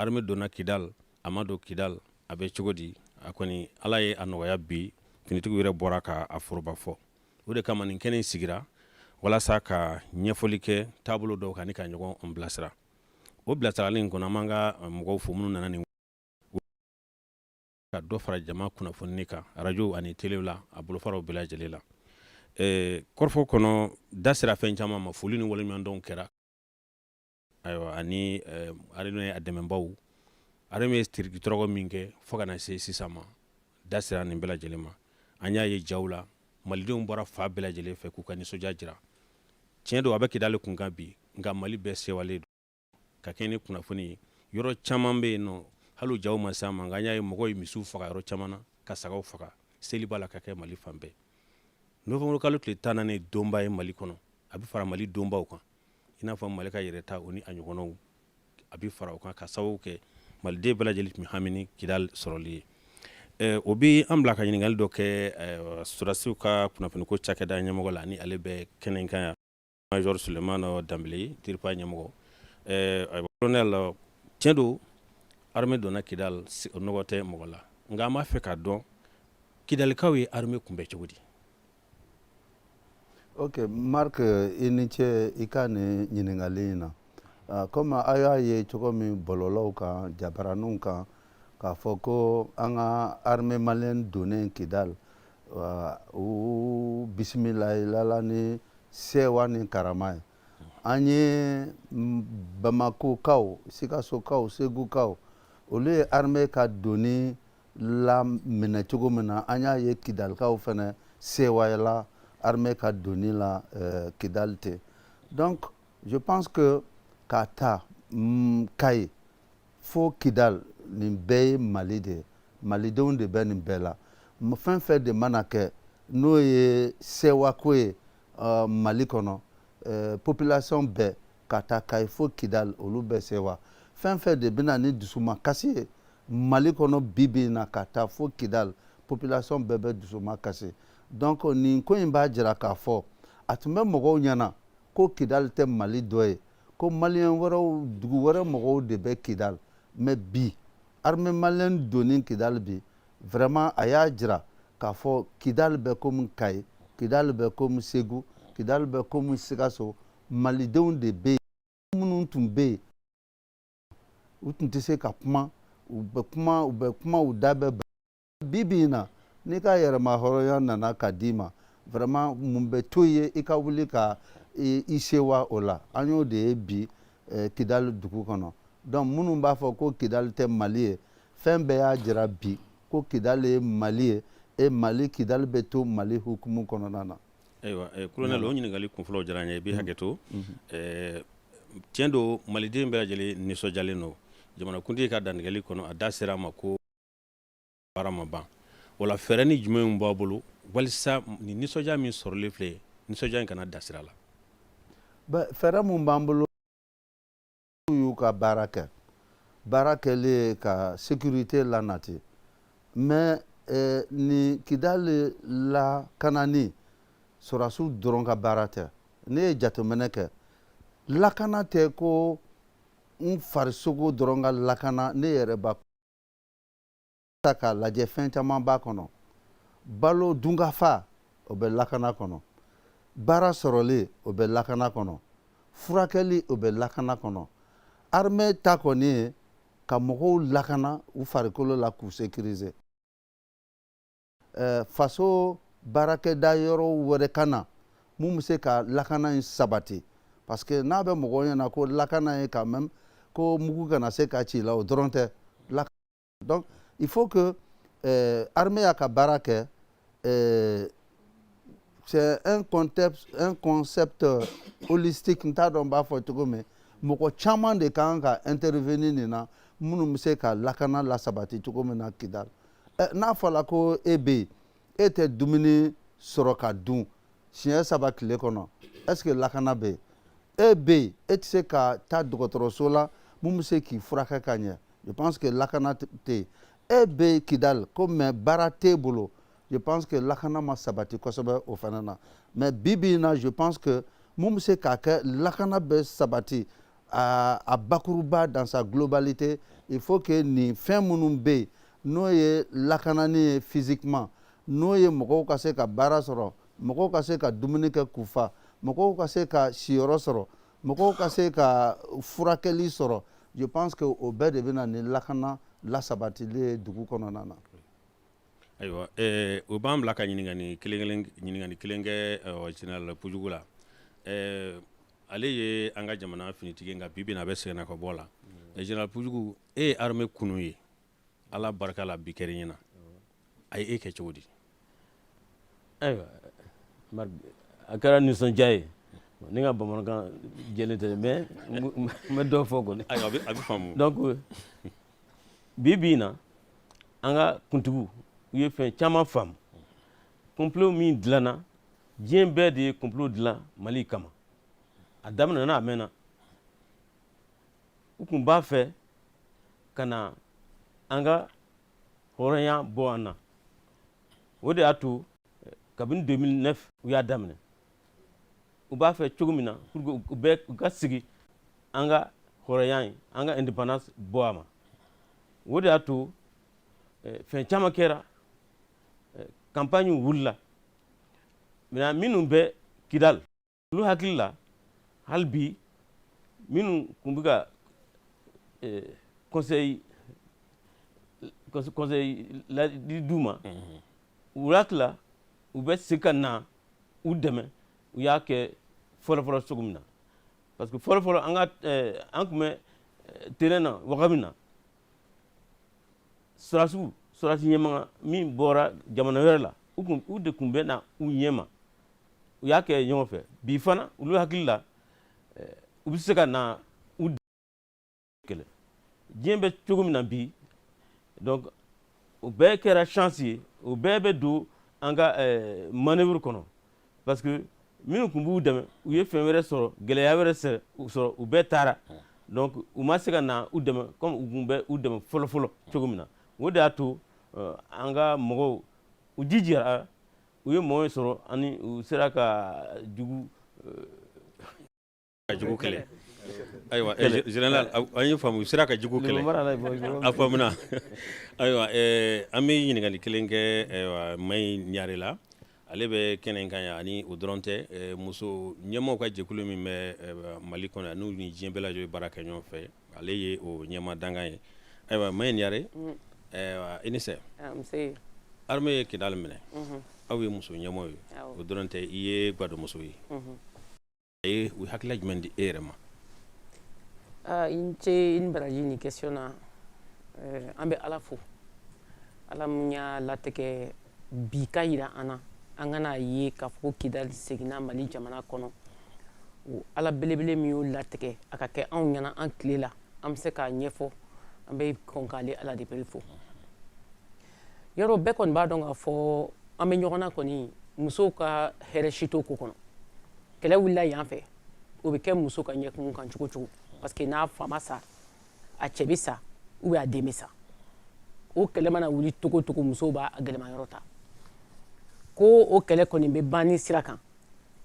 armée donna Kidal a ma don Kidal a bɛ cogo di a kɔni Ala ye a nɔgɔya bi finitigiw yɛrɛ bɔra ka a foroba fɔ o de kama nin kɛnɛ in sigira walasa ka ɲɛfɔli kɛ taabolo dɔw kan ni ka ɲɔgɔn bilasira o bilasirali in kɔnɔ an b'an ka mɔgɔw fo minnu nana nin ka dɔ fara jama kunnafoni kan radio ani télé la a bolofaraw bɛɛ lajɛlen la kɔrɔfɔ kɔnɔ da sera fɛn caman ma foli ni waleɲumandɔnw kɛra ayiwa ani armée a dɛmɛbaw armée tiriki tɔrɔgɔ min kɛ fo ka na se sisan ma da sera nin bɛɛ lajɛlen ma an y'a ye jaw la malidenw bɔra fa bɛɛ lajɛlen fɛ k'u ka nisɔndiya jira tiɲɛ don a bɛ Kidal kunkan bi nka Mali bɛɛ sewalen don ka kɛ ni kunnafoni ye yɔrɔ caman bɛ yen nɔ hali o jaw ma se an ma nka an y'a ye mɔgɔw ye misiw faga yɔrɔ caman na ka sagaw faga seli b'a la ka kɛ Mali fan bɛɛ novembre kalo tile 14 ye donba ye Mali kɔnɔ a bɛ fara Mali donbaw kan i n'a fɔ Mali ka yɛrɛta o ni a ɲɔgɔnnaw a bɛ fara o kan ka sababu kɛ maliden bɛɛ lajɛlen tun bɛ hami ni Kidal sɔrɔli ye o bɛ an bila ka ɲininkali dɔ kɛ sɔrɔdasiw ka kunnafoniko cakɛda ɲɛmɔgɔ la ni ale bɛ kɛnɛ in kan yan Major Sulemana Dambele TIRPA ɲɛmɔgɔ colonel tiɲɛ don armée donna Kidal o nɔgɔ tɛ mɔgɔ la nka an b'a fɛ k'a dɔn Kidalikaw ye armée kunbɛn cogo di. Ok, Marc i ni ce i ka nin ɲininkali in na comme a y'a ye cogo min bɔlɔlɔw kan jabaraninw kan k'a fɔ ko an ka armée malienne donnen Kidal u bisimilayilala ni sewa ni karama ye an ye Bamakokaw Sikasokaw Segukaw olu ye armée ka donni la minɛ cogo min na an y'a ye Kidalikaw fana sewayala armée ka donni la Kidal te donc je pense que k'a ta Kayi fo Kidal nin bɛɛ ye Mali de ye malidenw de bɛ nin bɛɛ la fɛn fɛn de mana kɛ n'o ye sewako ye Mali kɔnɔ population bɛɛ ka taa Kayi fo Kidal olu bɛ sewa fɛn fɛn de bɛna ni dusumakasi ye Mali kɔnɔ bi bi in na ka taa fo Kidal population bɛɛ bɛ dusumakasi donc nin ko in b'a jira k'a fɔ a tun bɛ mɔgɔw ɲɛna ko Kidal tɛ Mali dɔ ye ko maliyɛn wɛrɛw dugu wɛrɛ mɔgɔw de bɛ Kidal mais bi armée malienne donni Kidal bi vraiment a y'a jira k'a fɔ Kidal bɛ comme Kayi Kidal bɛ comme Segu Kidal bɛ comme Sikaso malidenw de bɛ yen minnu tun bɛ yen u tun tɛ se ka kuma u bɛ kuma u da bɛ bi bi in na n'i ka yɛrɛma hɔrɔnya nana ka d'i ma vraiment mun bɛ to ye i ka wuli ka i sewa o la an y'o de ye bi Kidal dugu kɔnɔ donc minnu b'a fɔ ko Kidal tɛ Mali ye fɛn bɛɛ y'a jira bi ko Kidal ye Mali ye et Mali Kidal bɛ to Mali hukumu kɔnɔna na. Ayiwa colonel o ɲininkali kunfɔlɔ diyara n ye i b'i hakɛ to tiɲɛ don maliden bɛɛ lajɛlen nisɔndiyalen don jamanakuntigi ka dantigɛli kɔnɔ a da sera a ma ko baara ma ban o la fɛɛrɛ ni jumɛnw b'a bolo walisa ni nisɔndiya min sɔrɔlen filɛ nisɔndiya in kana da sira la. fɛɛrɛ mun b'an bolo y'u ka baara kɛ baara kɛlen ka sécurité lanati mais ni Kidali lakanani sɔrɔdasiw dɔrɔn ka baara tɛ ne ye jateminɛ kɛ lakana tɛ ko n farisogo dɔrɔn ka lakana ne yɛrɛ b'a ta k'a lajɛ fɛn caman b'a kɔnɔ balo dunkafa o bɛ lakana kɔnɔ baara sɔrɔli o bɛ lakana kɔnɔ furakɛli o bɛ lakana kɔnɔ armée ta kɔni ye ka mɔgɔw lakana u farikolo la k'u sécuriser faso baarakɛda yɔrɔ wɛrɛ ka na mun bɛ se ka lakana in sabati parce que n'a bɛ mɔgɔw ɲɛna ko lakana ye quand même ko mugu kana se ka ci la o dɔrɔn tɛ donc il faut que armée y'a ka baara kɛ c'est un concept holistique n t'a dɔn n b'a fɔ cogo min mɔgɔ caman de kan ka intervenir nin na minnu bɛ se ka lakana lasabati cogo min na Kidali n'a fɔra ko e bɛ yen e tɛ dumuni sɔrɔ ka dun siɲɛ 3 tile kɔnɔ est-ce que lakana bɛ yen e bɛ yen e tɛ se ka taa dɔgɔtɔrɔso la mun bɛ se k'i furakɛ ka ɲɛ je pense que lakana tɛ yen e bɛ yen Kidali ko mais baara t'e bolo je pense que lakana ma sabati kosɛbɛ o fana na mais bi in na je pense que mun bɛ se k'a kɛ lakana bɛ sabati a bakuruba dans sa globalité il faut que nin fɛn minnu bɛ yen n'o ye lakanani ye physiquement n'o ye mɔgɔw ka se ka baara sɔrɔ mɔgɔw ka se ka dumuni kɛ k'u fa mɔgɔw ka se ka siyɔrɔ sɔrɔ mɔgɔw ka se ka furakɛli sɔrɔ je pense que o bɛɛ de bɛ na ni lakana lasabatili ye dugu kɔnɔna na. Ayiwa o b'an bila ka ɲininkali kelen kɛ Général Pujugu la ale ye an ka jamana finitigi nka bi a bɛ sɛgɛnna ka bɔ la Général Pujugu e ye armée kunu ye Ala barika la bi kɛra ɲɛna a ye e kɛ cogo di? Ayiwa a kɛra nisɔndiya ye ne ka bamanankan jɛlen tɛ mais n bɛ dɔ fɔ kɔni. Ayiwa a bɛ faamu. Donc bi na an ka kuntigiw u ye fɛn caman faamu complot min dilanna diɲɛ bɛɛ de ye complot dilan Mali kama a daminɛna a mɛnna u tun b'a fɛ ka na an ka hɔrɔnya bɔ an na o de y'a to kabini 2009 u y'a daminɛ u b'a fɛ cogo min na pour que u ka sigi an ka hɔrɔnya ye an ka indépendance bɔ a ma o de y'a to fɛn caman kɛra campagne wulila maintenant minnu bɛ Kidali olu hakili la hali bi minnu kun bɛ ka conseil ladi d'u ma u hakili u bɛ se ka na u dɛmɛ u y'a kɛ fɔlɔfɔlɔ cogo min na parce que fɔlɔfɔlɔ an tun bɛ terrain na wagati min na sɔrɔdasiw ɲɛmaga min bɔra jamana wɛrɛ la u de tun bɛ na u ɲɛma u y'a kɛ ɲɔgɔn fɛ bi fana olu hakili la u bɛ se ka na u kɛlɛ diɲɛ bɛ cogo min na bi donc o bɛɛ kɛra chance ye o bɛɛ bɛ don an ka manœuvre kɔnɔ parce que minnu tun b'u dɛmɛ u ye fɛn wɛrɛ sɔrɔ gɛlɛya wɛrɛ sɔrɔ u bɛɛ taara donc u ma se ka na u dɛmɛ comme u tun bɛ u dɛmɛ fɔlɔfɔlɔ cogo min na o de y'a to an ka mɔgɔw u jijiyara u ye mɔgɔw sɔrɔ ani u sera ka jugu kɛlɛ. Ayiwa Général an ye faamu u sera ka jugu kɛlɛ a faamuna ayiwa an bɛ ɲininkali kelen kɛ Mayi Ɲare la ale bɛ kɛnɛ in kan yan ani o dɔrɔn tɛ muso ɲɛmaaw ka jɛkulu min bɛ Mali kɔnɔ yan n'u ni diɲɛ bɛɛ lajɛlen baara kɛ ɲɔgɔn fɛ ale ye o ɲɛmaa dankan ye ayiwa Mayi Ɲare i ni sɛ armée ye Kidali minɛ aw ye muso ɲɛmaaw ye o dɔrɔn tɛ i ye gwadomuso ye u hakilila jumɛn di e yɛrɛ ma? n ce n baraji ni question na an bɛ Ala fo Ala mun y'a latigɛ bi ka yira an na an kana ye k'a fɔ ko Kidali seginna Mali jamana kɔnɔ o Ala belebele min y'o latigɛ a ka kɛ anw ɲɛna an tile la an bɛ se k'a ɲɛfɔ an bɛ kɔn k'ale Ala de bɛ fo yɔrɔ bɛɛ kɔni b'a dɔn k'a fɔ an bɛ ɲɔgɔn na kɔni musow ka hɛrɛ si t'o ko kɔnɔ kɛlɛ wulila yan fɛ o bɛ kɛ muso ka ɲɛkumu kan cogo cogo parce que n'a fa ma sa a cɛ bɛ sa ou bien a den bɛ sa o kɛlɛ mana wuli togo togo musow b'a gɛlɛmayɔrɔ ta ko o kɛlɛ kɔni bɛ ban ni sira kan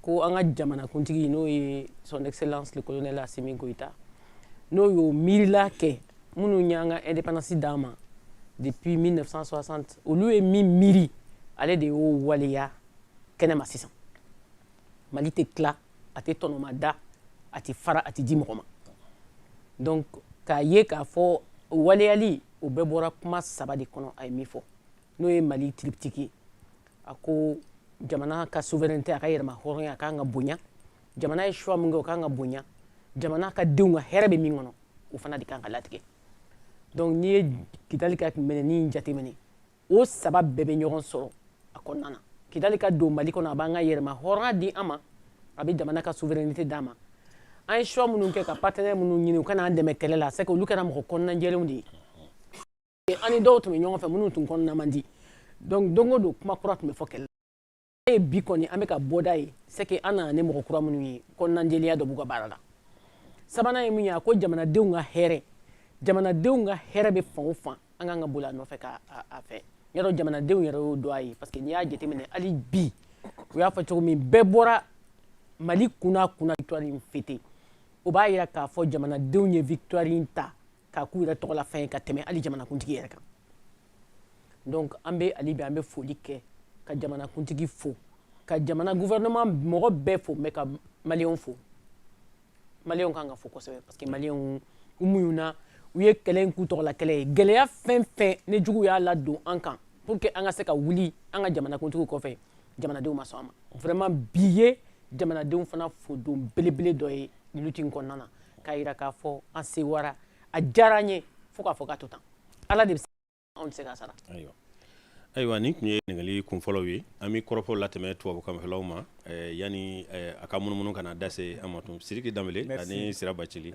ko an ka jamanakuntigi n'o ye son excellence le colonel Assimi Goïta n'o y'o miirila kɛ minnu y'an ka indépendance d'an ma depuis 1960 olu ye min miiri ale de y'o waleya kɛnɛma sisan Mali tɛ tila a tɛ tɔnɔma da a tɛ fara a tɛ di mɔgɔ ma donc k'a ye k'a fɔ waleyali o bɛɛ bɔra kuma saba de kɔnɔ a ye min fɔ n'o ye Mali triptyque ye a ko jamana ka souveraineté a ka yɛrɛma hɔrɔnya a kan ka bonya jamana ye choix min kɛ o kan ka bonya jamana ka denw ka hɛrɛ bɛ min kɔnɔ o fana de kan ka latigɛ donc n'i ye Kidali ka minɛni jateminɛ o saba bɛɛ bɛ ɲɔgɔn sɔrɔ a kɔnɔna na Kidali ka don Mali kɔnɔ a b'an ka yɛrɛma hɔrɔnya di an ma a bɛ jamana ka souveraineté d'an ma an ye choix minnu kɛ ka partenaire minnu ɲini u kana an dɛmɛ kɛlɛ la c'est que olu kɛra mɔgɔ kɔnɔnajɛlenw de ye an ni dɔw tun bɛ ɲɔgɔn fɛ minnu tun kɔnɔna man di donc don o don kuma kura tun bɛ fɔ kɛlɛ la bi kɔni an bɛ ka bɔda ye c'est que an nana ni mɔgɔ kura minnu ye kɔnɔnajɛlenya dɔ b'u ka baara la sabanan ye min ye a ko jamanadenw ka hɛrɛ bɛ fan o fan an kan ka boli a nɔfɛ k'a fɛ yɔrɔ jamanadenw yɛrɛ y'o dɔn a ye parce que n'i y'a jateminɛ hali bi u y'a fɔ cogo min bɛɛ bɔra Mali kunna victoire in fêter o b'a jira k'a fɔ jamanadenw ye victoire in ta k'a k'u yɛrɛ tɔgɔ la fɛn ye ka tɛmɛ hali jamanakuntigi yɛrɛ kan donc an bɛ hali bi an bɛ foli kɛ ka jamanakuntigi fo ka jamana gouvernement mɔgɔ bɛɛ fo mais ka maliyɛnw fo maliyɛnw kan ka fo kosɛbɛ parce que maliyɛnw u muɲuna u ye kɛlɛ in k'u tɔgɔ la kɛlɛ ye gɛlɛya fɛn fɛn ni jugu y'a ladon an kan pour que an ka se ka wuli an ka jamanakuntigiw kɔfɛ jamanadenw ma sɔn a ma vraiment bi ye jamanadenw fana fo don belebele dɔ ye nin lutte in kɔnɔna na k'a jira k'a fɔ an sewara a diyara an ye fo k'a fɔ k'a to tan ala de bɛ se anw tɛ se k'a sara. Ayiwa nin tun ye ɲininkali kunfɔlɔw ye an bɛ kɔrɔfɔ latɛmɛ tubabukanfɛlaw ma yani a ka munumunu kana da se an ma tun Sidiki Dembele ani Sira Bacili.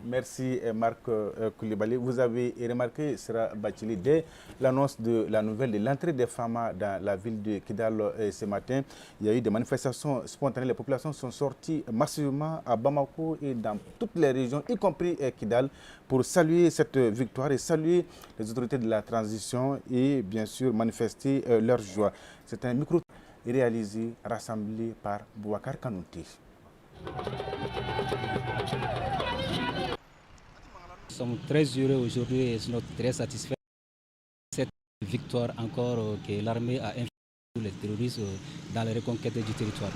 Merci Marc Coulibaly. Vous avez remarqué, Sira Bacili, dès l'annonce de la nouvelle de l'entrée des femmes dans la ville de Kidal ce matin, il y a eu des manifestations spontanées. Les populations sont sorties massivement à Bamako et dans toutes les régions, y compris Kidal, pour saluer cette victoire et saluer les autorités de la transition et bien sûr manifester leur joie. C'est un micro réalisé, rassemblé par Boubacar Kanouté. Nous sommes très heureux aujourd'hui et nous sommes très satisfaits de cette victoire encore que l'armée a infligée sur les terroristes dans la reconquête du territoire.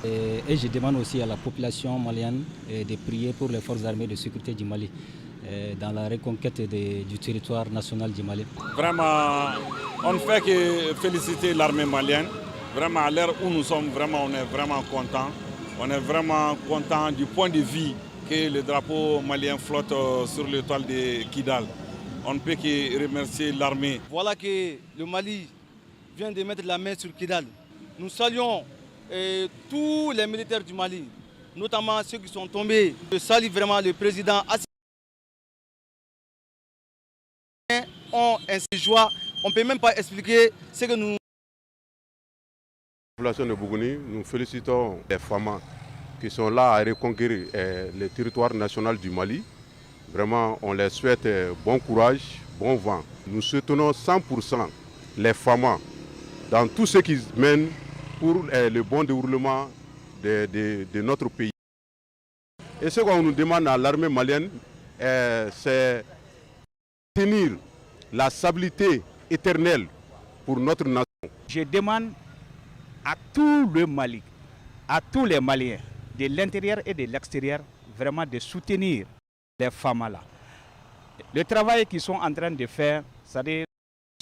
Et je demande aussi à la population malienne de prier pour les forces armées de sécurité du Mali dans la reconquête du territoire national du Mali. Vraiment, on ne fait que féliciter l'armée malienne. Vraiment, à l'heure où nous sommes, vraiment, on est vraiment contents. On est vraiment contents du point de vue que le drapeau malien flotte sur l'étoile de Kidal. On ne peut que remercier l'armée. Voilà que le Mali vient de mettre la main sur Kidal. Nous saluons tous les militaires du Mali, notamment ceux qui sont tombés. Je salue vraiment le président Assimi. On ne peut même pas expliquer ce que nous... La population de Bougouni, nous félicitons les femmes qui sont là à reconquérir le territoire national du Mali. Vraiment, on les souhaite bon courage, bon vent. Nous soutenons 100% les femmes dans tout ce qui mène pour le bon déroulement de notre pays. Et ce qu'on nous demande à l'armée malienne, c'est tenir la stabilité éternelle pour notre nation. Je demande à tout le Mali, à tous les Maliens, de l'intérieur et de l'extérieur, vraiment de soutenir les femmes là. Le travail qu'ils sont en train de faire, c'est-à-dire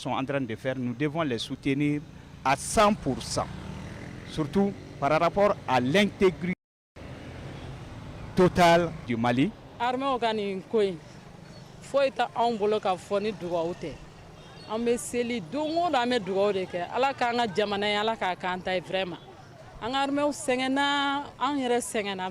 sont en train de faire, nous devons les soutenir à 100%. Surtout par rapport à l'intégrité totale du Mali. Armée organique, faut être en bolo ka foni dugawu tɛ an bɛ seli don o don an bɛ dugawu de kɛ ala k'an ka jamana ye ala k'a k'an ta ye vraiment an ka armɛw sɛgɛnna an yɛrɛ sɛgɛnna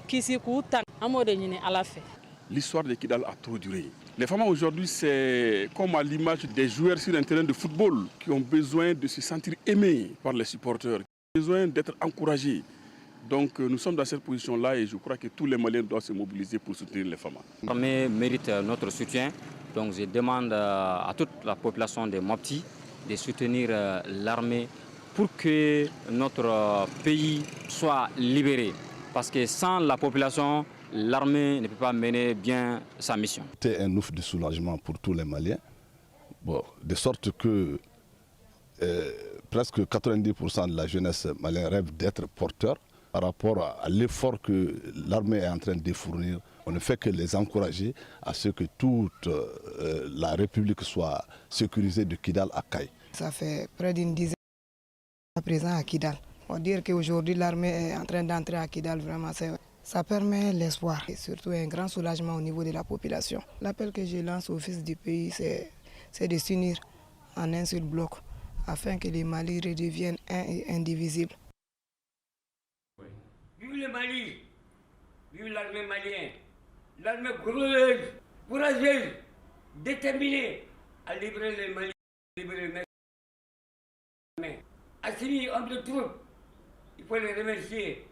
kisi k'u ta an b'o de ɲini ala fɛ. L'histoire de Kidal a trop duré. Les femmes aujourd'hui, c'est comme à l'image des joueurs sur un terrain de football qui ont besoin de se sentir aimés par les supporters. besoin d'être encouragés. Donc nous sommes dans cette position-là et je crois que tous les Maliens doivent se mobiliser pour soutenir les femmes. L'armée mérite notre soutien, donc je demande à toute la population de Mopti de soutenir l'armée pour que notre pays soit libéré. Parce que sans la population, l'armée ne peut pas mener bien sa mission. C'était un ouf de soulagement pour tous les Maliens, bon, de sorte que presque 90% de la jeunesse malienne rêve d'être porteur. Par rapport à l'effort que l'armée est en train de fournir, on ne fait que les encourager à ce que toute la République soit sécurisée de Kidal à Kay. Ça fait près d'une dizaine à présent à Kidal. On peut dire qu'aujourd'hui l'armée est en train d'entrer à Kidal, vraiment ça permet l'espoir et surtout un grand soulagement au niveau de la population. L'appel que je lance aux fils du pays, c'est de s'unir en un seul bloc afin que les Mali redeviennent un et indivisible. Vive le Mali, vive l'armée malienne, l'armée courageuse, déterminée à libérer le Mali, libérer le Mali. Assimi, homme de troupe, il faut les remercier,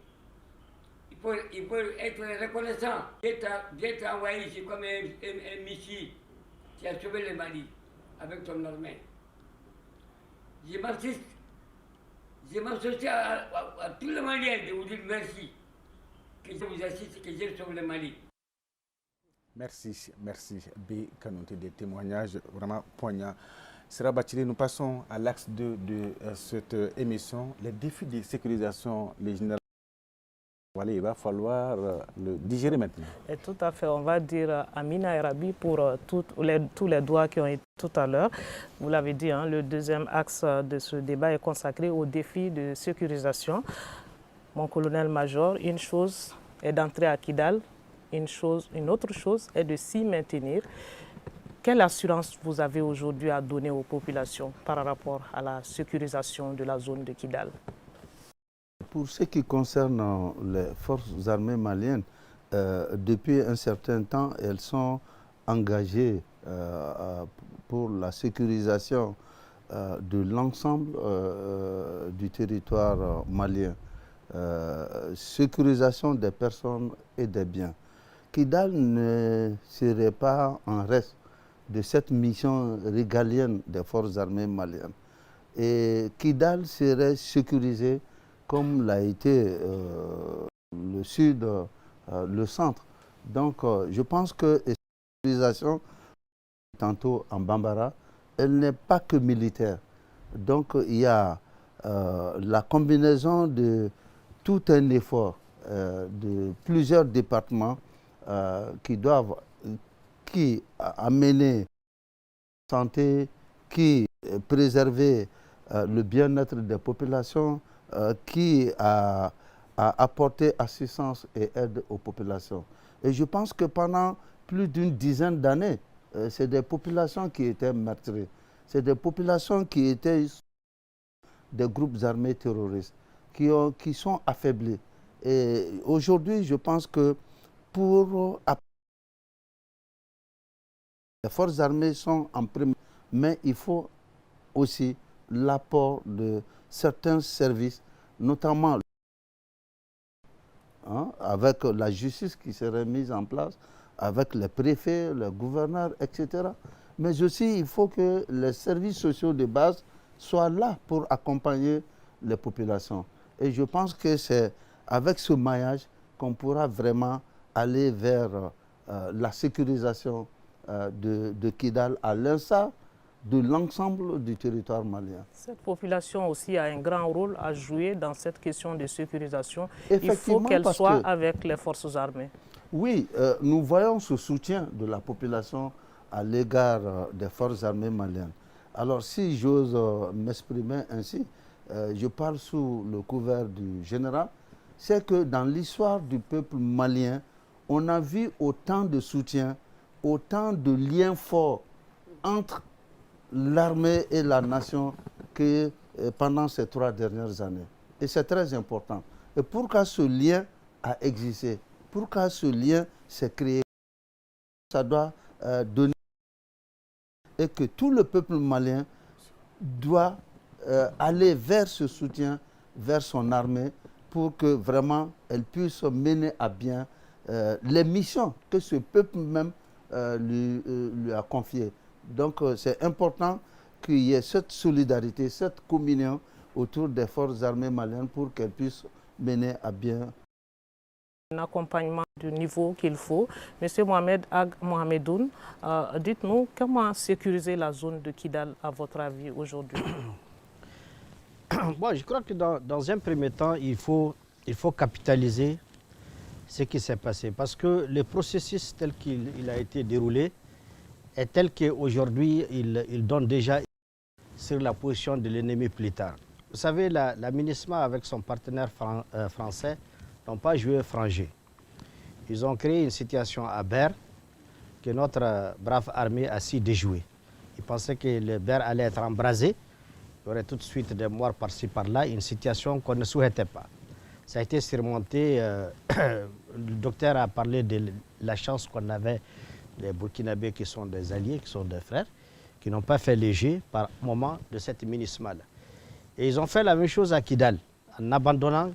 il faut être reconnaissant d'être envoyé ici comme un Michi qui a sauvé le Mali avec ton armée. Je m'associe à tous les Maliens de vous dire merci, que je vous assiste, que je sauve le Mali. Merci, B. Kanouté, des témoignages vraiment poignants. Sera Bachili, nous passons à l'axe 2 de cette émission, les défis de sécurisation légionnaire. Voilà, il va falloir le digérer maintenant. Et tout à fait, on va dire Amina et Rabi pour tous les doigts qui ont été tout à l'heure. Vous l'avez dit, hein, le deuxième axe de ce débat est consacré aux défis de sécurisation. Mon colonel-major, une chose est d'entrer à Kidal, une autre chose est de s'y maintenir. Quelle assurance vous avez aujourd'hui à donner aux populations par rapport à la sécurisation de la zone de Kidal? Pour ce qui concerne les forces armées maliennes, depuis un certain temps, elles sont engagées pour la sécurisation de l'ensemble du territoire malien. Sécurisation des personnes et des biens. Kidal ne serait pas en reste de cette mission régalienne des forces armées maliennes. Et Kidal serait sécurisé comme l'a été le sud, le centre. Donc je pense que la sécurisation, tantôt en Bambara, elle n'est pas que militaire. Donc il y a la combinaison de tout un effort de plusieurs départements qui doivent amener la santé, qui préserver le bien-être des populations, qui a apporté assistance et aide aux populations. Et je pense que pendant plus d'une dizaine d'années, c'est des populations qui étaient meurtries. C'est des populations qui étaient des groupes armés terroristes, qui sont affaiblis. Et aujourd'hui, je pense que les forces armées sont en premier, mais il faut aussi l'apport de certains services, notamment avec la justice qui serait mise en place, avec les préfets, les gouverneurs, etc. Mais aussi, il faut que les services sociaux de base soient là pour accompagner les populations. Et je pense que c'est avec ce maillage qu'on pourra vraiment aller vers la sécurisation de Kidal à l'instar de l'ensemble du territoire malien. Cette population aussi a un grand rôle à jouer dans cette question de sécurisation. Il faut qu'elle soit avec les forces armées. Oui, nous voyons ce soutien de la population à l'égard des forces armées maliennes. Alors si j'ose m'exprimer ainsi, je parle sous le couvert du général, c'est que dans l'histoire du peuple malien, on a vu autant de soutien, autant de liens forts entre l'armée et la nation que pendant ces 3 dernières années. Et c'est très important. Et pourquoi ce lien a existé, pourquoi ce lien s'est créé, ça doit donner et que tout le peuple malien doit aller vers ce soutien vers son armée pour que vraiment elle puisse mener à bien les missions que ce peuple même lui a confiées. Donc c'est important qu'il y ait cette solidarité, cette communion autour des forces armées maliennes pour qu'elles puissent mener à bien un accompagnement du niveau qu'il faut. Monsieur Mohamed Ag Mohamedoun, dites-nous comment sécuriser la zone de Kidal à votre avis aujourd'hui? Bon, je crois que dans un premier temps, il faut capitaliser ce qui s'est passé. Parce que le processus tel qu'il a été déroulé est tel qu'aujourd'hui, il donne déjà sur la position de l'ennemi plus tard. Vous savez, la MINUSMA avec son partenaire français n'ont pas joué franc jeu. Ils ont créé une situation à Ber que notre brave armée a si déjouée. Ils pensaient que le Ber allait être embrasé. Il y aurait tout de suite des morts par-ci par-là, une situation qu'on ne souhaitait pas. Ça a été surmonté. Le docteur a parlé de la chance qu'on avait des Burkinabés qui sont des alliés, qui sont des frères, qui n'ont pas fait léger par moment de cette MINUSMA-là. Et ils ont fait la même chose à Kidal, en abandonnant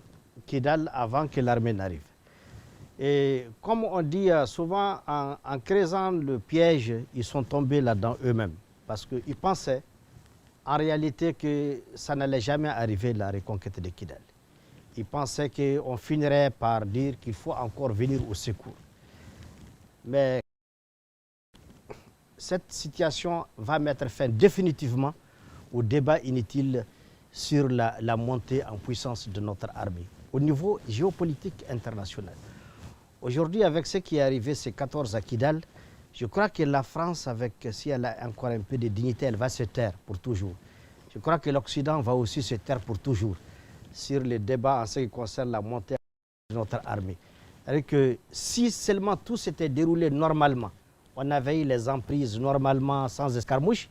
Kidal avant que l'armée n'arrive. Et comme on dit souvent, en creusant le piège, ils sont tombés là-dedans eux-mêmes. Parce qu'ils pensaient en réalité que ça n'allait jamais arriver, la reconquête de Kidal. Ils pensaient qu'on finirait par dire qu'il faut encore venir au secours. Mais cette situation va mettre fin définitivement au débat inutile sur la montée en puissance de notre armée au niveau géopolitique international. Aujourd'hui, avec ce qui est arrivé, ces 14 à Kidal, je crois que la France, si elle a encore un peu de dignité, elle va se taire pour toujours. Je crois que l'Occident va aussi se taire pour toujours sur le débat en ce qui concerne la montée de notre armée. C'est-à-dire que si seulement tout s'était déroulé normalement, on avait eu les emprises normalement, sans escarmouche,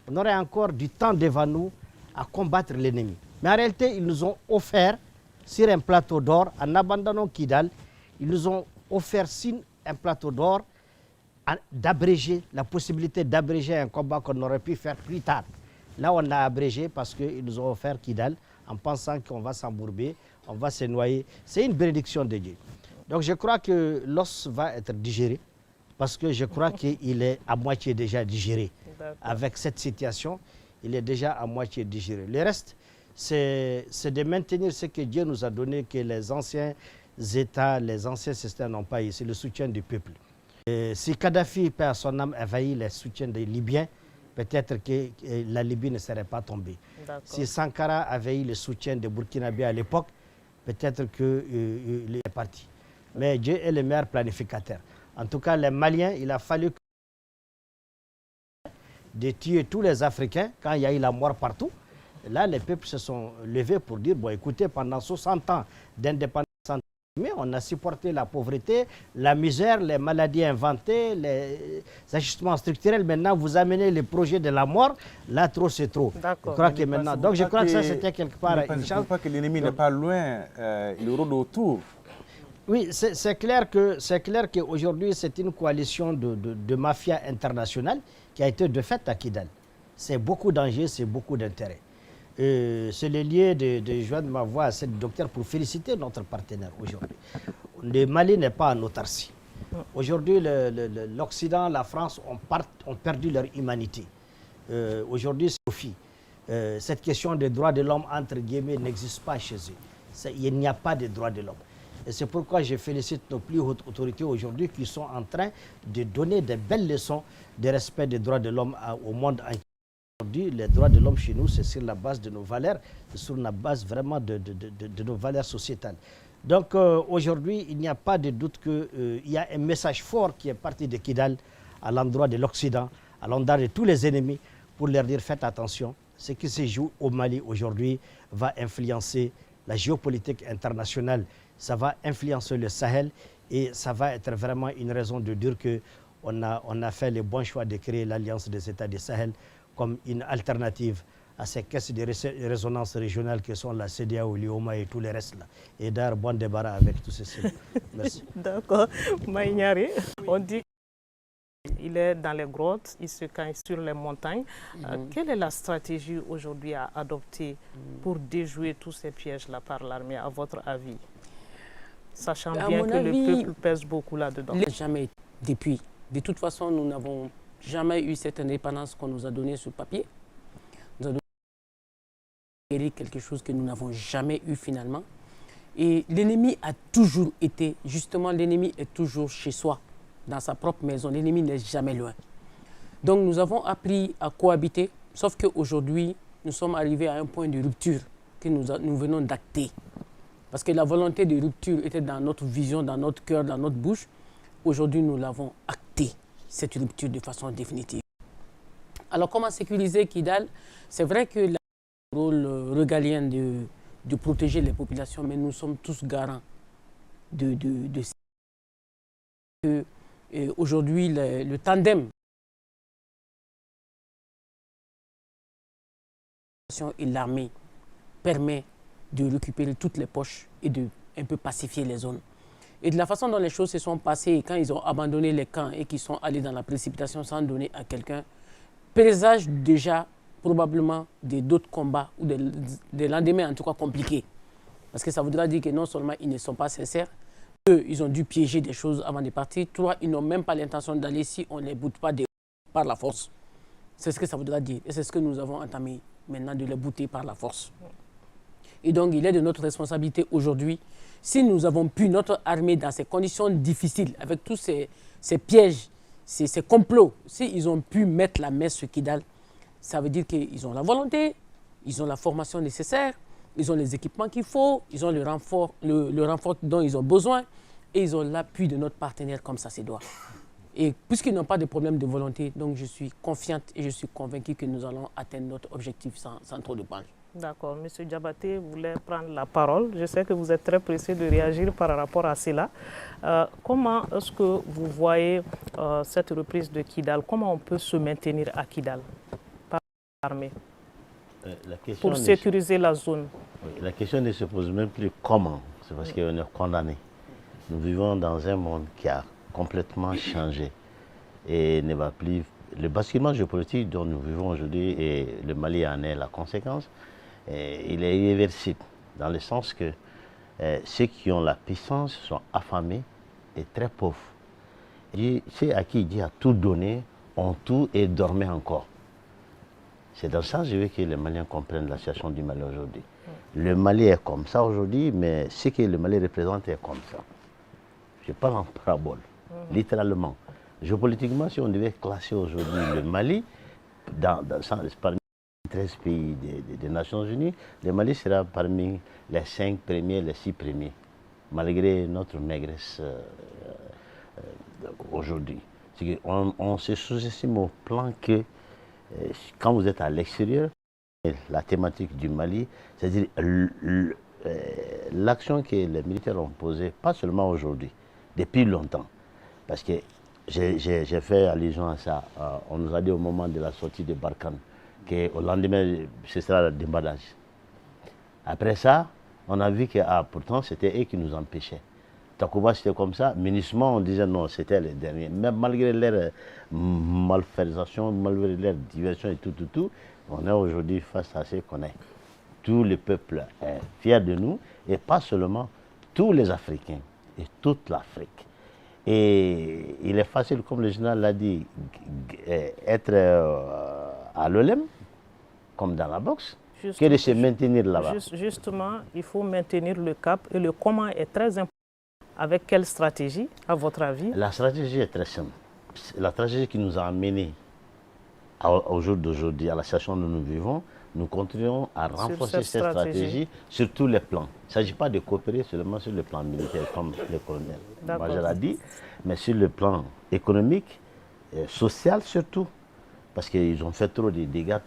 on aurait encore du temps devant nous à combattre l'ennemi. Mais en réalité, ils nous ont offert, sur un plateau d'or, en abandonnant Kidal, ils nous ont offert sur un plateau d'or d'abréger, la possibilité d'abréger un combat qu'on aurait pu faire plus tard. Là, on a abrégé parce qu'ils nous ont offert Kidal en pensant qu'on va s'embourber, on va se noyer. C'est une bénédiction de Dieu. Donc je crois que l'os va être digéré parce que je crois qu'il est à moitié déjà digéré. Avec cette situation, il est déjà à moitié digéré. Le reste, c'est de maintenir ce que Dieu nous a donné, que les anciens États, les anciens systèmes n'ont pas eu. C'est le soutien du peuple. Et si Kadhafi, paix à son âme, envahit le soutien des Libyens, peut-être que la Libye ne serait pas tombée. Si Sankara avait eu le soutien des Burkinabés à l'époque, peut-être qu'il est parti. Mais Dieu est le meilleur planificateur. En tout cas, les Maliens, il a fallu de tuer tous les Africains quand il y a eu la mort partout. Là, les peuples se sont levés pour dire, bon, écoutez, pendant 60 ans d'indépendance, on a supporté la pauvreté, la misère, les maladies inventées, les ajustements structurels. Maintenant, vous amenez le projet de la mort. Là, trop, c'est trop. Je crois que maintenant. Donc, je crois que ça, c'était quelque part une chance. Pas que l'ennemi n'est pas loin, il rôde autour. Oui, c'est clair qu'aujourd'hui, c'est une coalition de mafia internationale qui a été de fait à Kidal. C'est beaucoup d'enjeux, c'est beaucoup d'intérêts. C'est le lieu de joindre ma voix à cette docteur pour féliciter notre partenaire aujourd'hui. Le Mali n'est pas en autarcie. Aujourd'hui, l'Occident, la France ont perdu leur humanité. Aujourd'hui, c'est Sophie. Cette question des droits de l'homme, entre guillemets, n'existe pas chez eux. Il n'y a pas de droits de l'homme. Et c'est pourquoi je félicite nos plus hautes autorités aujourd'hui qui sont en train de donner de belles leçons de respect des droits de l'homme au monde entier. Aujourd'hui, les droits de l'homme chez nous, c'est sur la base de nos valeurs, c'est sur la base vraiment de nos valeurs sociétales. Donc aujourd'hui, il n'y a pas de doute qu'il y a un message fort qui est parti de Kidal à l'endroit de l'Occident, à l'endroit de tous les ennemis, pour leur dire faites attention. Ce qui se joue au Mali aujourd'hui va influencer la géopolitique internationale, ça va influencer le Sahel et ça va être vraiment une raison de dire qu'on a fait le bon choix de créer l'Alliance des États du Sahel comme une alternative à ces caisses de résonance régionales que sont la CEDEAO, l'IOMA et tous les restes là. Et d'ailleurs, bon débarras avec tous ces. Merci. D'accord. Maïniari, on dit Il est dans les grottes, il se cache sur les montagnes. Quelle est la stratégie aujourd'hui à adopter pour déjouer tous ces pièges-là par l'armée, à votre avis? Sachant bien que le peuple pèse beaucoup là-dedans. Jamais depuis. De toute façon, nous n'avons jamais eu cette indépendance qu'on nous a donnée sur papier. Nous avons donné quelque chose que nous n'avons jamais eu finalement. Et l'ennemi a toujours été, justement, l'ennemi est toujours chez soi, dans sa propre maison. L'ennemi n'est jamais loin. Donc nous avons appris à cohabiter, sauf qu'aujourd'hui, nous sommes arrivés à un point de rupture que nous venons d'acter. Parce que la volonté de rupture était dans notre vision, dans notre cœur, dans notre bouche. Aujourd'hui, nous l'avons acté, cette rupture, de façon définitive. Alors, comment sécuriser Kidal? C'est vrai que le rôle régalien de protéger les populations, mais nous sommes tous garants de aujourd'hui, le tandem et l'armée permet de récupérer toutes les poches et de un peu pacifier les zones. Et de la façon dont les choses se sont passées, quand ils ont abandonné les camps et qu'ils sont allés dans la précipitation sans donner à quelqu'un, présage déjà probablement d'autres combats ou des lendemains en tout cas compliqués. Parce que ça voudra dire que non seulement ils ne sont pas sincères, eux, ils ont dû piéger des choses avant de partir. Trois, ils n'ont même pas l'intention d'aller si on ne les boutte pas par la force. C'est ce que ça voudra dire. Et c'est ce que nous avons entamé maintenant, de les bouter par la force. Et donc, il est de notre responsabilité aujourd'hui, si nous avons pu, notre armée, dans ces conditions difficiles, avec tous ces pièges, ces complots, s'ils ont pu mettre la main sur Kidal, ça veut dire qu'ils ont la volonté, ils ont la formation nécessaire, ils ont les équipements qu'il faut, ils ont le renfort dont ils ont besoin, et ils ont l'appui de notre partenaire comme ça se doit. Et puisqu'ils n'ont pas de problème de volonté, donc je suis confiante et je suis convaincue que nous allons atteindre notre objectif sans trop de panne. D'accord. Monsieur Diabaté voulait prendre la parole. Je sais que vous êtes très pressé de réagir par rapport à cela. Comment est-ce que vous voyez cette reprise de Kidal? Comment on peut se maintenir à Kidal par l'armée pour sécuriser la zone? Oui, la question ne se pose même plus comment. C'est parce qu'on est condamné. Nous vivons dans un monde qui a complètement changé et ne va plus. Le basculement géopolitique dont nous vivons aujourd'hui, et le Mali en est la conséquence, il est irréversible, dans le sens que ceux qui ont la puissance sont affamés et très pauvres. Et ceux à qui il dit à tout donner ont tout et dormaient encore. C'est dans ça que je veux que les Maliens comprennent la situation du Mali aujourd'hui. Le Mali est comme ça aujourd'hui, mais ce que le Mali représente est comme ça. Je parle en parabole, littéralement. Géopolitiquement, si on devait classer aujourd'hui le Mali parmi les 13 pays des Nations Unies, le Mali sera parmi les 5 premiers, les 6 premiers, malgré notre maigresse aujourd'hui. On se sous-estime au plan que quand vous êtes à l'extérieur, la thématique du Mali, c'est-à-dire l'action que les militaires ont posée, pas seulement aujourd'hui, depuis longtemps. Parce que j'ai fait allusion à ça. On nous a dit au moment de la sortie de Barkhane qu'au lendemain, ce sera le débardage. Après ça, on a vu que pourtant, c'était eux qui nous empêchaient. Takuba, c'était comme ça. Munissement, on disait non, c'était les derniers. Même malgré leur malfaisation, malgré leur diversion et tout, on est aujourd'hui face à ce qu'on est. Tout le peuple est fier de nous, et pas seulement tous les Africains, et toute l'Afrique. Et il est facile, comme le général l'a dit, être à l'OLEM, comme dans la boxe, que de se maintenir là-bas. Justement, il faut maintenir le cap, et le comment est très important. Avec quelle stratégie, à votre avis? La stratégie est très simple. La stratégie qui nous a amenés au jour d'aujourd'hui, à la situation où nous vivons, nous continuons à renforcer cette stratégie sur tous les plans. Il ne s'agit pas de coopérer seulement sur le plan militaire, comme le colonel Major a dit, mais sur le plan économique, social surtout, parce qu'ils ont fait trop de dégâts,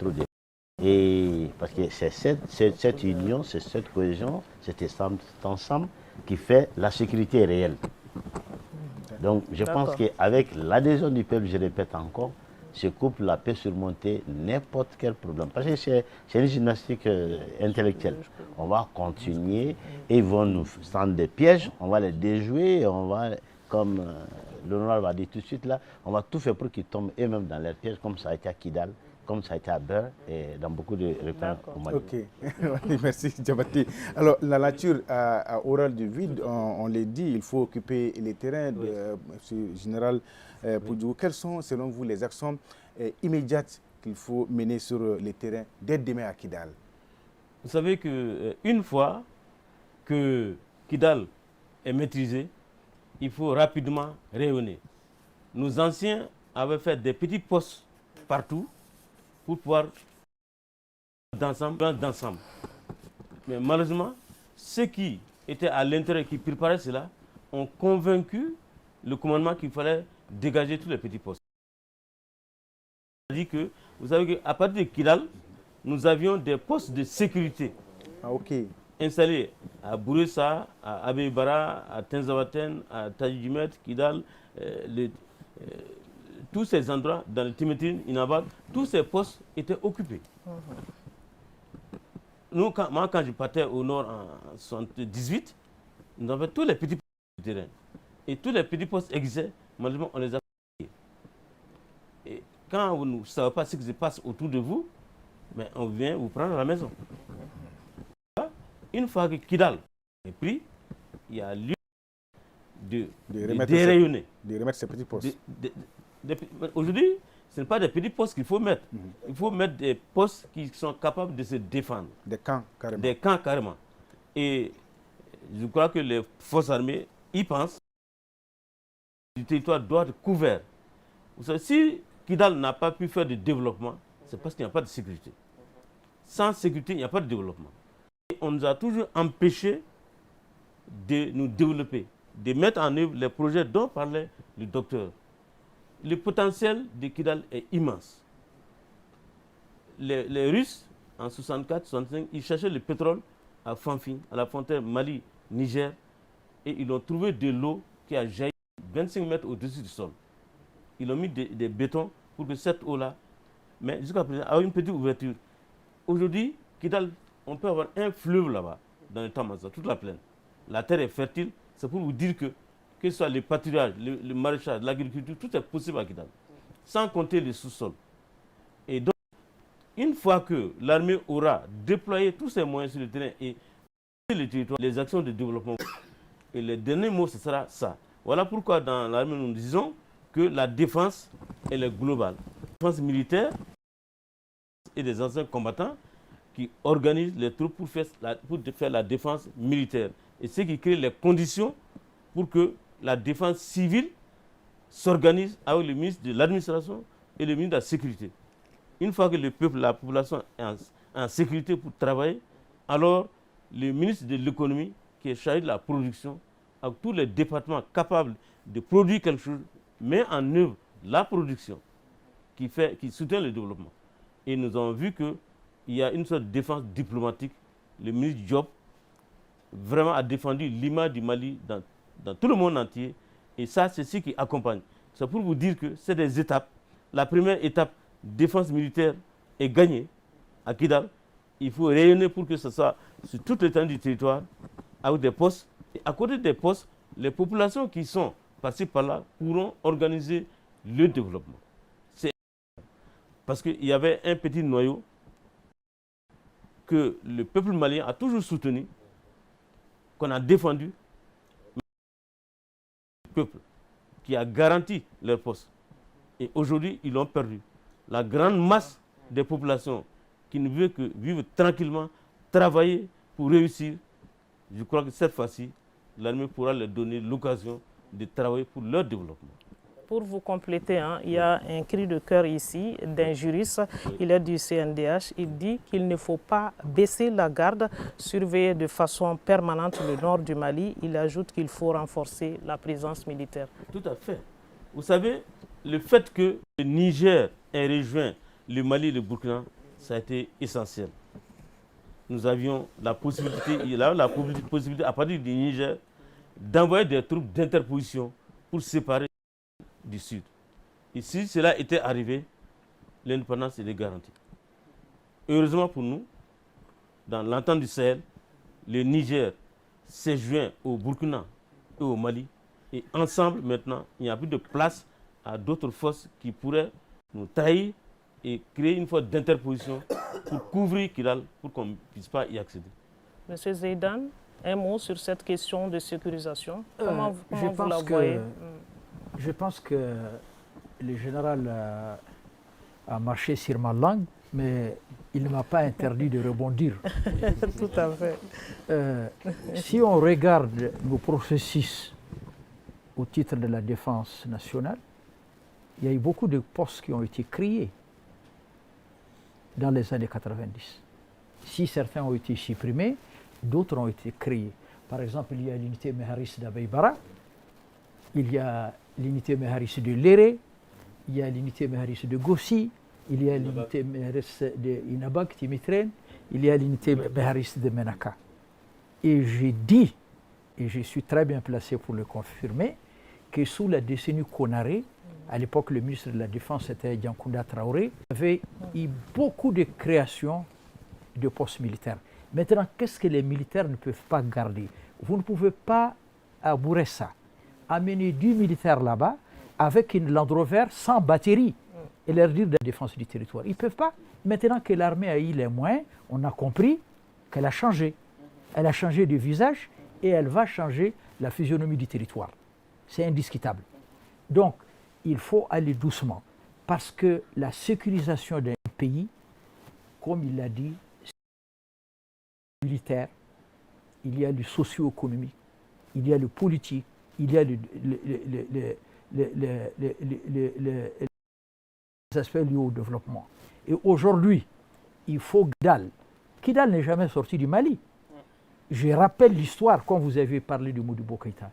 Et parce que c'est cette union, c'est cette cohésion, cet ensemble qui fait la sécurité réelle. Donc je pense qu'avec l'adhésion du peuple, je répète encore, ce couple-là peut surmonter n'importe quel problème. Parce que c'est une gymnastique intellectuelle. On va continuer et ils vont nous tendre des pièges, on va les déjouer, et on va, comme l'honorable va dire tout de suite là, on va tout faire pour qu'ils tombent eux-mêmes dans leur piège, comme ça a été à Kidal, comme ça a été à Beur et dans beaucoup de recoins au Mali. Ok, merci Diabaté. Alors, la nature a horreur du vide, on l'a dit, il faut occuper les terrains. Monsieur le général Poudjou, quelles sont selon vous les actions immédiates qu'il faut mener sur les terrains dès demain à Kidal? Vous savez qu'une fois que Kidal est maîtrisé, il faut rapidement rayonner. Nos anciens avaient fait des petits postes partout pour pouvoir d'ensemble. Mais malheureusement, ceux qui étaient à l'intérieur, qui préparaient cela, ont convaincu le commandement qu'il fallait dégager tous les petits postes. C'est-à-dire que, vous savez qu'à partir de Kidal, nous avions des postes de sécurité installés à Bouressa, à Abeibara, à Tenzawaten, à Tadjimet, Kidal, tous ces endroits, dans le Timétine, Inabad, tous ces postes étaient occupés. Nous, quand je partais au nord en 1978, nous avions tous les petits postes de terrain. Et tous les petits postes existaient, malheureusement, on les a payés. Et quand vous ne savez pas ce qui se passe autour de vous, mais on vient vous prendre à la maison. Une fois que Kidal est pris, il y a lieu de dérayonner. De remettre ces petits postes. Aujourd'hui, ce n'est pas des petits postes qu'il faut mettre. Il faut mettre des postes qui sont capables de se défendre. Des camps, carrément. Des camps, carrément. Et je crois que les forces armées y pensent. Le territoire doit être couvert. Vous savez, si Kidal n'a pas pu faire de développement, c'est parce qu'il n'y a pas de sécurité. Sans sécurité, il n'y a pas de développement. Et on nous a toujours empêchés de nous développer, de mettre en œuvre les projets dont parlait le docteur. Le potentiel de Kidal est immense. Les Russes, en 64-65, ils cherchaient le pétrole à Fanfin, à la frontière Mali-Niger, et ils ont trouvé de l'eau qui a jailli 25 mètres au-dessus du sol. Ils ont mis des bétons pour que cette eau-là, mais jusqu'à présent, a une petite ouverture. Aujourd'hui, Kidal, on peut avoir un fleuve là-bas, dans le Tamaza, toute la plaine. La terre est fertile, c'est pour vous dire que ce soit le pâturage, le maraîchage, l'agriculture, tout est possible à Kidal, sans compter les sous-sols. Et donc, une fois que l'armée aura déployé tous ses moyens sur le terrain et les territoires, les actions de développement, et le dernier mot, ce sera ça. Voilà pourquoi dans l'armée, nous disons que la défense, elle est globale. La défense militaire et des anciens combattants qui organisent les troupes pour faire la défense militaire. Et ce qui crée les conditions pour que la défense civile s'organise avec le ministre de l'administration et le ministre de la sécurité. Une fois que le peuple, la population est en sécurité pour travailler, alors le ministre de l'économie, qui est chargé de la production, avec tous les départements capables de produire quelque chose, met en œuvre la production qui soutient le développement. Et nous avons vu qu'il y a une sorte de défense diplomatique. Le ministre Diop vraiment a défendu l'image du Mali dans tout le monde entier. Et ça, c'est ce qui accompagne. C'est pour vous dire que c'est des étapes. La première étape, défense militaire, est gagnée à Kidal. Il faut rayonner pour que ce soit sur toute l'étendue du territoire, avec des postes. Et à côté des postes, les populations qui sont passées par là pourront organiser le développement. C'est parce qu'il y avait un petit noyau que le peuple malien a toujours soutenu, qu'on a défendu, le peuple qui a garanti leur poste. Et aujourd'hui, ils l'ont perdu. La grande masse des populations qui ne veut que vivre tranquillement, travailler pour réussir, je crois que cette fois-ci, l'armée pourra leur donner l'occasion de travailler pour leur développement. Pour vous compléter, il y a un cri de cœur ici d'un juriste, il est du CNDH, il dit qu'il ne faut pas baisser la garde, surveiller de façon permanente le nord du Mali. Il ajoute qu'il faut renforcer la présence militaire. Tout à fait. Vous savez, le fait que le Niger ait rejoint le Mali et le Burkina, ça a été essentiel. Nous avions la possibilité, à partir du Niger, d'envoyer des troupes d'interposition pour séparer du Sud. Et si cela était arrivé, l'indépendance était garantie. Heureusement pour nous, dans l'entente du Sahel, le Niger s'est joint au Burkina et au Mali Et ensemble, maintenant, il n'y a plus de place à d'autres forces qui pourraient nous trahir et créer une force d'interposition pour couvrir Kidal, pour qu'on ne puisse pas y accéder. Monsieur Zeidan, un mot sur cette question de sécurisation. Comment vous la voyez? Je pense que le général a marché sur ma langue, mais il ne m'a pas interdit de rebondir. Tout à fait. Si on regarde nos processus au titre de la défense nationale, il y a eu beaucoup de postes qui ont été créés dans les années 90. Si certains ont été supprimés, d'autres ont été créés. Par exemple, il y a l'unité Meharis d'Abeybara, il y a l'unité Meharis de Léré, il y a l'unité Meharis de Gossi, il y a l'unité Meharis de Inabak, Timitren, il y a l'unité Meharis de Menaka. Et j'ai dit, et je suis très bien placé pour le confirmer, que sous la décennie Konaré, à l'époque le ministre de la Défense était Diankounda Traoré, il y avait eu beaucoup de créations de postes militaires. Maintenant, qu'est-ce que les militaires ne peuvent pas garder? Vous ne pouvez pas, à Bouressa, amener 10 militaires là-bas avec une Land Rover sans batterie et leur dire de la défense du territoire. Ils ne peuvent pas. Maintenant que l'armée a eu les moyens, on a compris qu'elle a changé. Elle a changé de visage et elle va changer la physionomie du territoire. C'est indiscutable. Donc, il faut aller doucement parce que la sécurisation d'un pays, comme il l'a dit, militaire, il y a le socio-économique, il y a le politique, il y a les aspects liés au développement. Et aujourd'hui, il faut Kidal. Kidal n'est jamais sorti du Mali. Je rappelle l'histoire quand vous avez parlé de Modibo Keïta.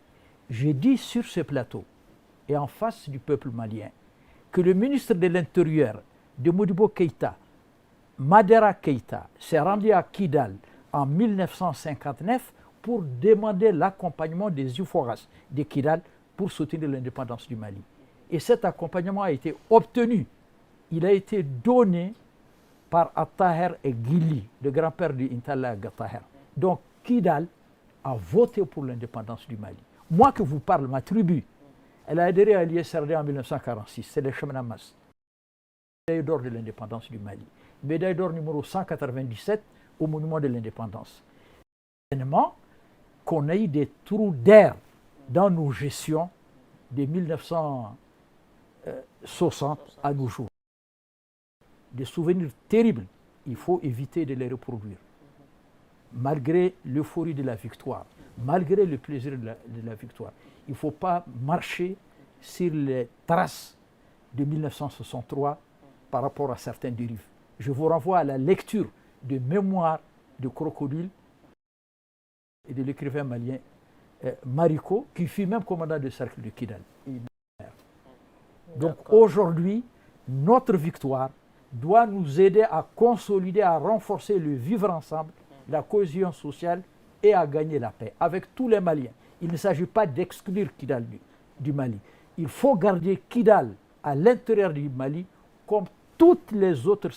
J'ai dit sur ce plateau et en face du peuple malien que le ministre de l'Intérieur de Modibo Keïta, Madera Keïta, s'est rendu à Kidal en 1959 pour demander l'accompagnement des Uforas de Kidal pour soutenir l'indépendance du Mali. Et cet accompagnement a été obtenu. Il a été donné par Attaher et Gili, le grand-père de Intala Gattaher. Donc Kidal a voté pour l'indépendance du Mali. Moi que vous parle, ma tribu, elle a adhéré à l'ISRD en 1946, c'est les Chemnamas. Médaille d'or de l'indépendance du Mali. Médaille d'or numéro 197 au monument de l'indépendance. Événement qu'on a eu des trous d'air dans nos gestions de 1960 à nos jours. Des souvenirs terribles, il faut éviter de les reproduire. Malgré l'euphorie de la victoire, malgré le plaisir de la victoire, il ne faut pas marcher sur les traces de 1963 par rapport à certains dérives. Je vous renvoie à la lecture de Mémoires de Crocodile et de l'écrivain malien Marico, qui fut même commandant de cercle de Kidal. Donc aujourd'hui, notre victoire doit nous aider à consolider, à renforcer le vivre ensemble, la cohésion sociale et à gagner la paix avec tous les Maliens. Il ne s'agit pas d'exclure Kidal du Mali. Il faut garder Kidal à l'intérieur du Mali comme toutes les autres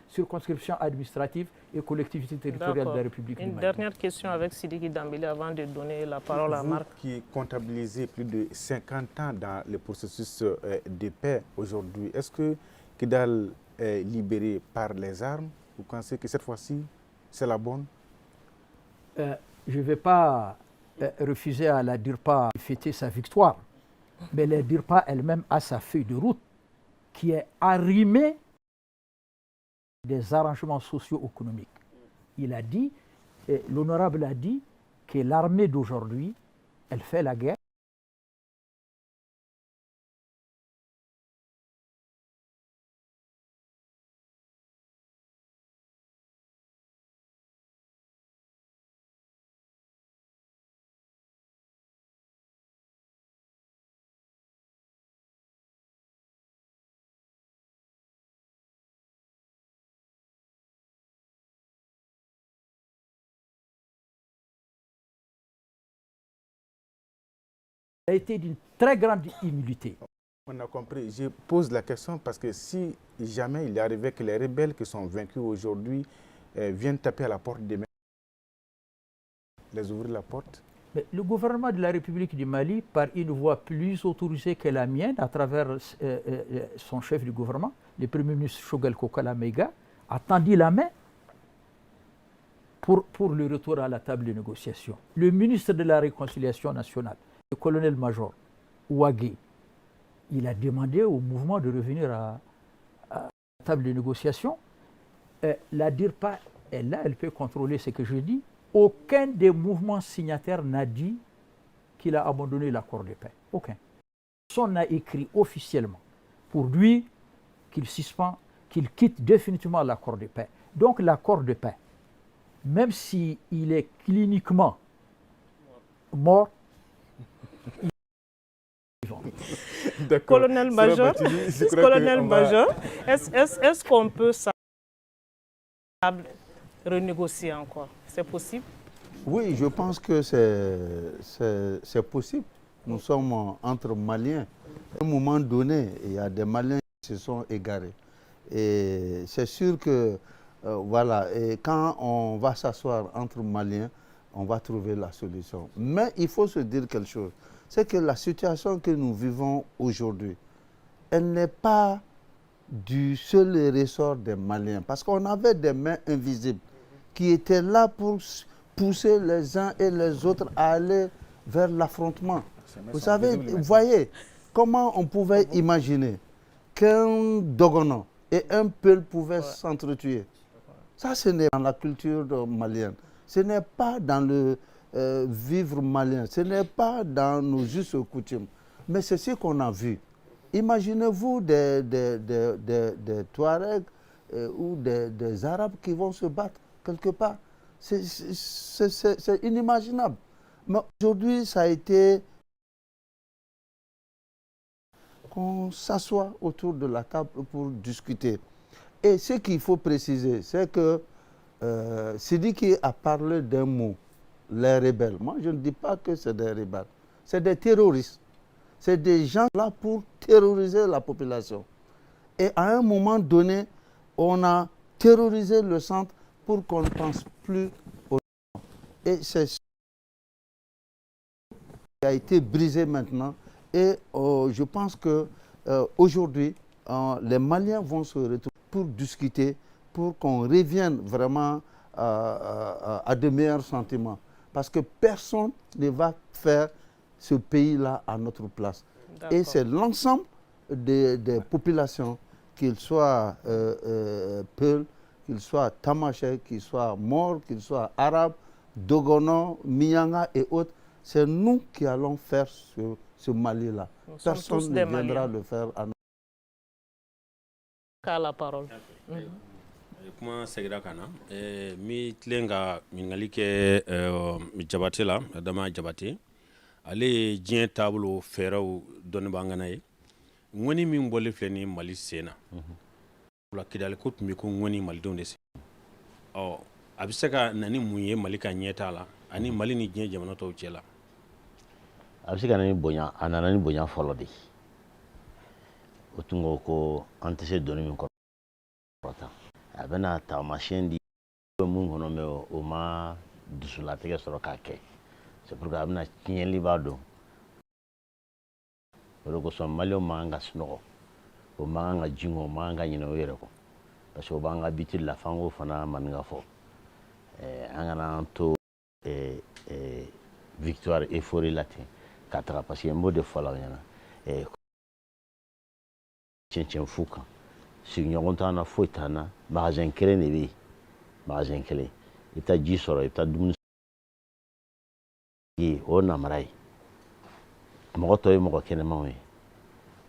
circonscriptions administratives et collectivités territoriales de la République du Mali. Une dernière question avec Sidiki Dambélé avant de donner la parole à Marc. Vous qui comptabilisez plus de 50 ans dans le processus de paix aujourd'hui, est-ce que Kidal est libéré par les armes? Vous pensez que cette fois-ci, c'est la bonne? Je ne vais pas refuser à la DIRPA de fêter sa victoire, mais la DIRPA elle-même a sa feuille de route qui est arrimée des arrangements socio-économiques. Il a dit, l'honorable a dit, que l'armée d'aujourd'hui, elle fait la guerre. A été d'une très grande humilité. On a compris. Je pose la question parce que si jamais il est arrivé que les rebelles qui sont vaincus aujourd'hui viennent taper à la porte des mains, les ouvrir la porte. Mais le gouvernement de la République du Mali, par une voie plus autorisée que la mienne, à travers son chef du gouvernement, le Premier ministre Choguel Kokala Meiga, a tendu la main pour le retour à la table de négociation. Le ministre de la Réconciliation nationale, le colonel-major Ouagé, il a demandé au mouvement de revenir à la table de négociation. La DIRPA est là, elle peut contrôler ce que je dis. Aucun des mouvements signataires n'a dit qu'il a abandonné l'accord de paix. Aucun. Personne n'a écrit officiellement pour lui qu'il suspend, qu'il quitte définitivement l'accord de paix. Donc l'accord de paix, même s'il est cliniquement mort, Colonel-major, est-ce qu'on peut renégocier encore? C'est possible? Oui, je pense que c'est possible. Nous sommes entre Maliens. À un moment donné, il y a des Maliens qui se sont égarés. Et c'est sûr que, voilà, et quand on va s'asseoir entre Maliens, on va trouver la solution. Mais il faut se dire quelque chose. C'est que la situation que nous vivons aujourd'hui, elle n'est pas du seul ressort des Maliens. Parce qu'on avait des mains invisibles qui étaient là pour pousser les uns et les autres à aller vers l'affrontement. Vous savez, vous voyez comment on pouvait imaginer qu'un Dogono et un Peul pouvaient s'entretuer. Ça, ce n'est pas dans la culture malienne. Ce n'est pas dans le vivre malien. Ce n'est pas dans nos us et coutumes. Mais c'est ce qu'on a vu. Imaginez-vous des Touaregs ou des Arabes qui vont se battre quelque part. C'est inimaginable. Mais aujourd'hui, ça a été qu'on s'assoit autour de la table pour discuter. Et ce qu'il faut préciser, c'est que Sidiki a parlé d'un mot, les rebelles. Moi, je ne dis pas que c'est des rebelles. C'est des terroristes. C'est des gens là pour terroriser la population. Et à un moment donné, on a terrorisé le centre pour qu'on ne pense plus aux gens. Et c'est ce qui a été brisé maintenant. Et je pense qu'aujourd'hui, les Maliens vont se retrouver pour discuter, pour qu'on revienne vraiment à de meilleurs sentiments. Parce que personne ne va faire ce pays-là à notre place. Et c'est l'ensemble des populations, qu'ils soient Peul, qu'ils soient Tamaché, qu'ils soient Maures, qu'ils soient Arabes, Dogono, Mianga et autres, c'est nous qui allons faire ce Mali-là. Personne ne viendra le faire à nous. La parole. Kuma segira kana mi tlenga mingali ke Jabate la Adama Jabate ale diɲɛ taabolo fɛɛrɛw dɔnnibangana ye ŋɔni min bɔlen filɛ ni Mali sen na Kidali ko tun bɛ ko ŋɔni malidenw de sen a bɛ se ka na ni mun ye Mali ka ɲɛtaa la ani Mali ni diɲɛ jamana tɔw cɛ la? A bɛ se ka na ni bonya, a nana ni bonya fɔlɔ de. O tun ko an tɛ se donni min kɔrɔ tan. A bɛna taamasiyɛn di mun kɔnɔ mɛ o ma dusulatigɛ sɔrɔ k'a kɛ. C'est pourquoi a bɛna tiɲɛliba don. O de kosɔn Maliyɛnw man kan ka sunɔgɔ, o man kan ka jingɔ, o man kan ka ɲinɛ o yɛrɛ kɔ. Parce que o b'an ka habitude la f'an k'o fana maninka fɔ. An kana an to victoire euphorie la ten ka taga parce que n b'o de fɔ la ɲɛna. Cɛncɛn fu kan. Sigiɲɔgɔn t'an na, foyi t'an na, magasin kelen de bɛ yen, magasin kelen. I bɛ taa ji sɔrɔ, i bɛ taa dumuni sɔrɔ. O namara ye. Mɔgɔ tɔw ye mɔgɔ kɛnɛmanw ye.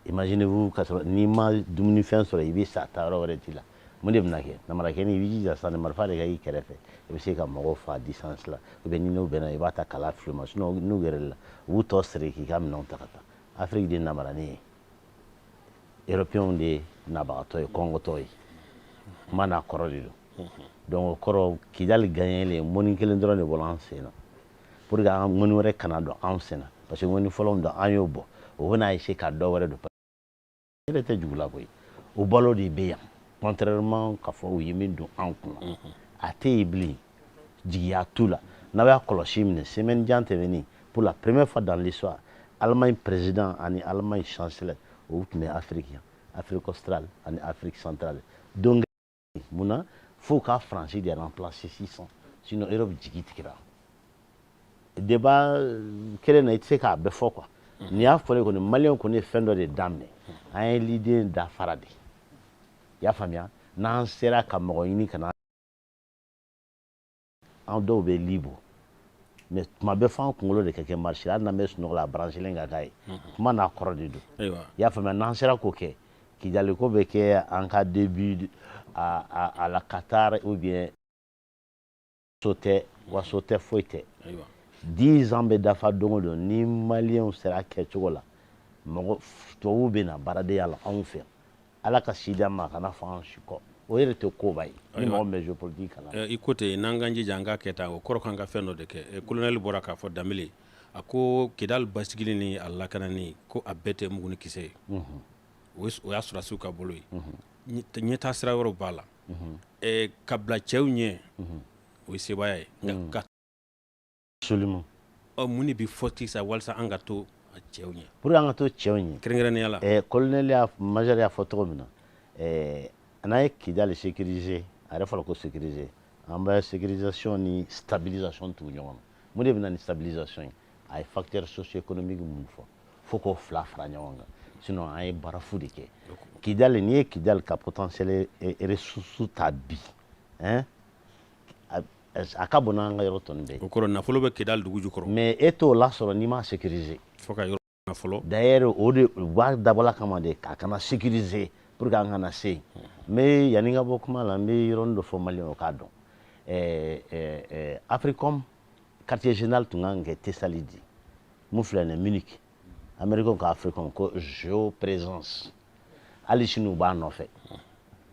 Imaginez-vous ka sɔrɔ n'i ma dumunifɛn sɔrɔ i bɛ sa taa yɔrɔ wɛrɛ t'i la. Mun de bɛna kɛ? Namarakɛnin i b'i jija sa marifa de ka k'i kɛrɛfɛ. I bɛ se ka mɔgɔw faga distance la. Ou bien ni n'u bɛnna i b'a ta kala fili ma. Sinon n'u gɛrɛ la, u b'u tɔ siri k'i ka minɛnw ta ka taa. Afrique de namaranin ye. Européens de nabagatɔ ye, kɔngɔtɔ ye. Kuma n'a kɔrɔ de don. Donc o kɔrɔ Kidali gagné mɔni kelen dɔrɔn de bɔra an sen na. Pour que an mɔni wɛrɛ kana don an sen na. Parce que mɔni fɔlɔ min don an y'o bɔ. O bɛna essayer ka dɔ wɛrɛ don. Ne yɛrɛ tɛ jugu la koyi. O balo de bɛ yan. Contrairement k'a fɔ u ye min don an kunna. A tɛ yen bilen. Jigiya t'u la. N'a b'a kɔlɔsi minɛ semaine jan tɛmɛnen pour la première fois dans l'histoire Allemagne président ani Allemagne chancelier o tun bɛ Afrique yan Afrique australe ani Afrique centrale donc mun faut ka France de remplacer 600 sinon Europe jigi tigɛra débat kelen na i tɛ se k'a bɛɛ fɔ quoi n'i y'a fɔ ne kɔni maliyɛnw kɔni ye fɛn dɔ de daminɛ an ye liden dafara de i y'a faamuya n'an sera ka mɔgɔ ɲini ka na an dɔw bɛ libre mais tuma bɛɛ f'an kunkolo de ka kɛ marché hali n'an bɛ sunɔgɔ la a branchelen ka k'a ye kuma n'a kɔrɔ de don i y'a faamuya n'an sera k'o kɛ Kidali ko bɛ kɛ an ka début à la Qatar ou bien so tɛ wa so tɛ foyi tɛ 10 ans bɛ dafa don o don ni maliyɛnw sera kɛcogo la mɔgɔ tubabuw bɛ na baaradenya la anw fɛ ala ka si d'an ma a kana fɔ an si kɔ o yɛrɛ tɛ koba ye ni mɔgɔ min bɛ géopolitique kalan i ko ten n'an k'an jija an ka kɛ tan o kɔrɔ k'an ka fɛn dɔ de kɛ colonel bɔra k'a fɔ Danbele a ko Kidali basigili ni a lakanani ko a bɛɛ tɛ mugu ni kisɛ ye o y'a sɔrɔsiw ka bolo ye ɲɛtaa sira wɛrɛw b'a la ka bila cɛw ɲɛ o ye sebaaya ye nka absolument mun de bɛ fɔ ten sa walasa an ka to a cɛw ɲɛ pour an ka to cɛw ɲɛ kɛrɛnkɛrɛnnenya la colonel major y'a fɔ cogo min na n'a ye Kidali sécuriser a yɛrɛ fɔra ko sécuriser an bɛ sécurisation ni stabilisation tugu ɲɔgɔn na mun de bɛ na ni stabilisation ye a ye facteur socio-économique mun fɔ fo k'o fila fara ɲɔgɔn kan sinon an ye baara fu de kɛ Kidali n'i ye Kidali ka potentiel ressources ta bi a ka bon n'an ka yɔrɔ tɔnin bɛɛ o kɔrɔ nafolo bɛ Kidali dugu jukɔrɔ mais e t'o lasɔrɔ n'i ma sécuriser fo ka yɔrɔ nafolo d'ailleurs o de b'a dabɔla kama de k'a kana sécuriser pour que an kana se yen n bɛ yanni ka bɔ kuma la n bɛ yɔrɔnin dɔ fɔ maliyɛnw k'a dɔn Africom quartier général tun kan ka kɛ Tesali di mun filɛ nin ye Munich Américains ka Africom ko géoprésence hali sini u b'a nɔfɛ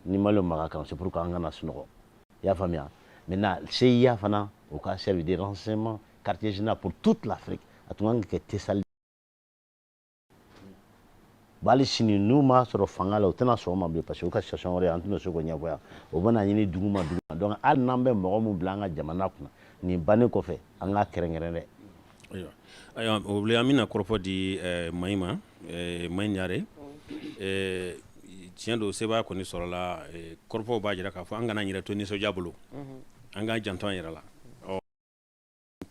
ni maliyɛnw ma ka kalan c'est pour que an kana sunɔgɔ i y'a faamuya maintenant CIA fana o ka servir de renseignement quartier général pour toute l'Afrique a tun kan ka kɛ Tesali bali sini n'u ma sɔrɔ fanga la u tɛna sɔn o ma bilen parce que u ka situation wɛrɛ an tɛna se k'o ɲɛfɔ yan o bɛna ɲini dugu ma donc hali n'an bɛ mɔgɔ min bila an ka jamana kunna nin bannen kɔfɛ an k'a kɛrɛnkɛrɛn dɛ ayiwa o bile an bɛna kɔrɔfɔ di Mayi ma Mayi Ɲare tiɲɛ don sebaaya kɔni sɔrɔla kɔrɔfɔw b'a jira k'a fɔ an kana n yɛrɛ to nisɔndiya bolo an k'an janto an yɛrɛ la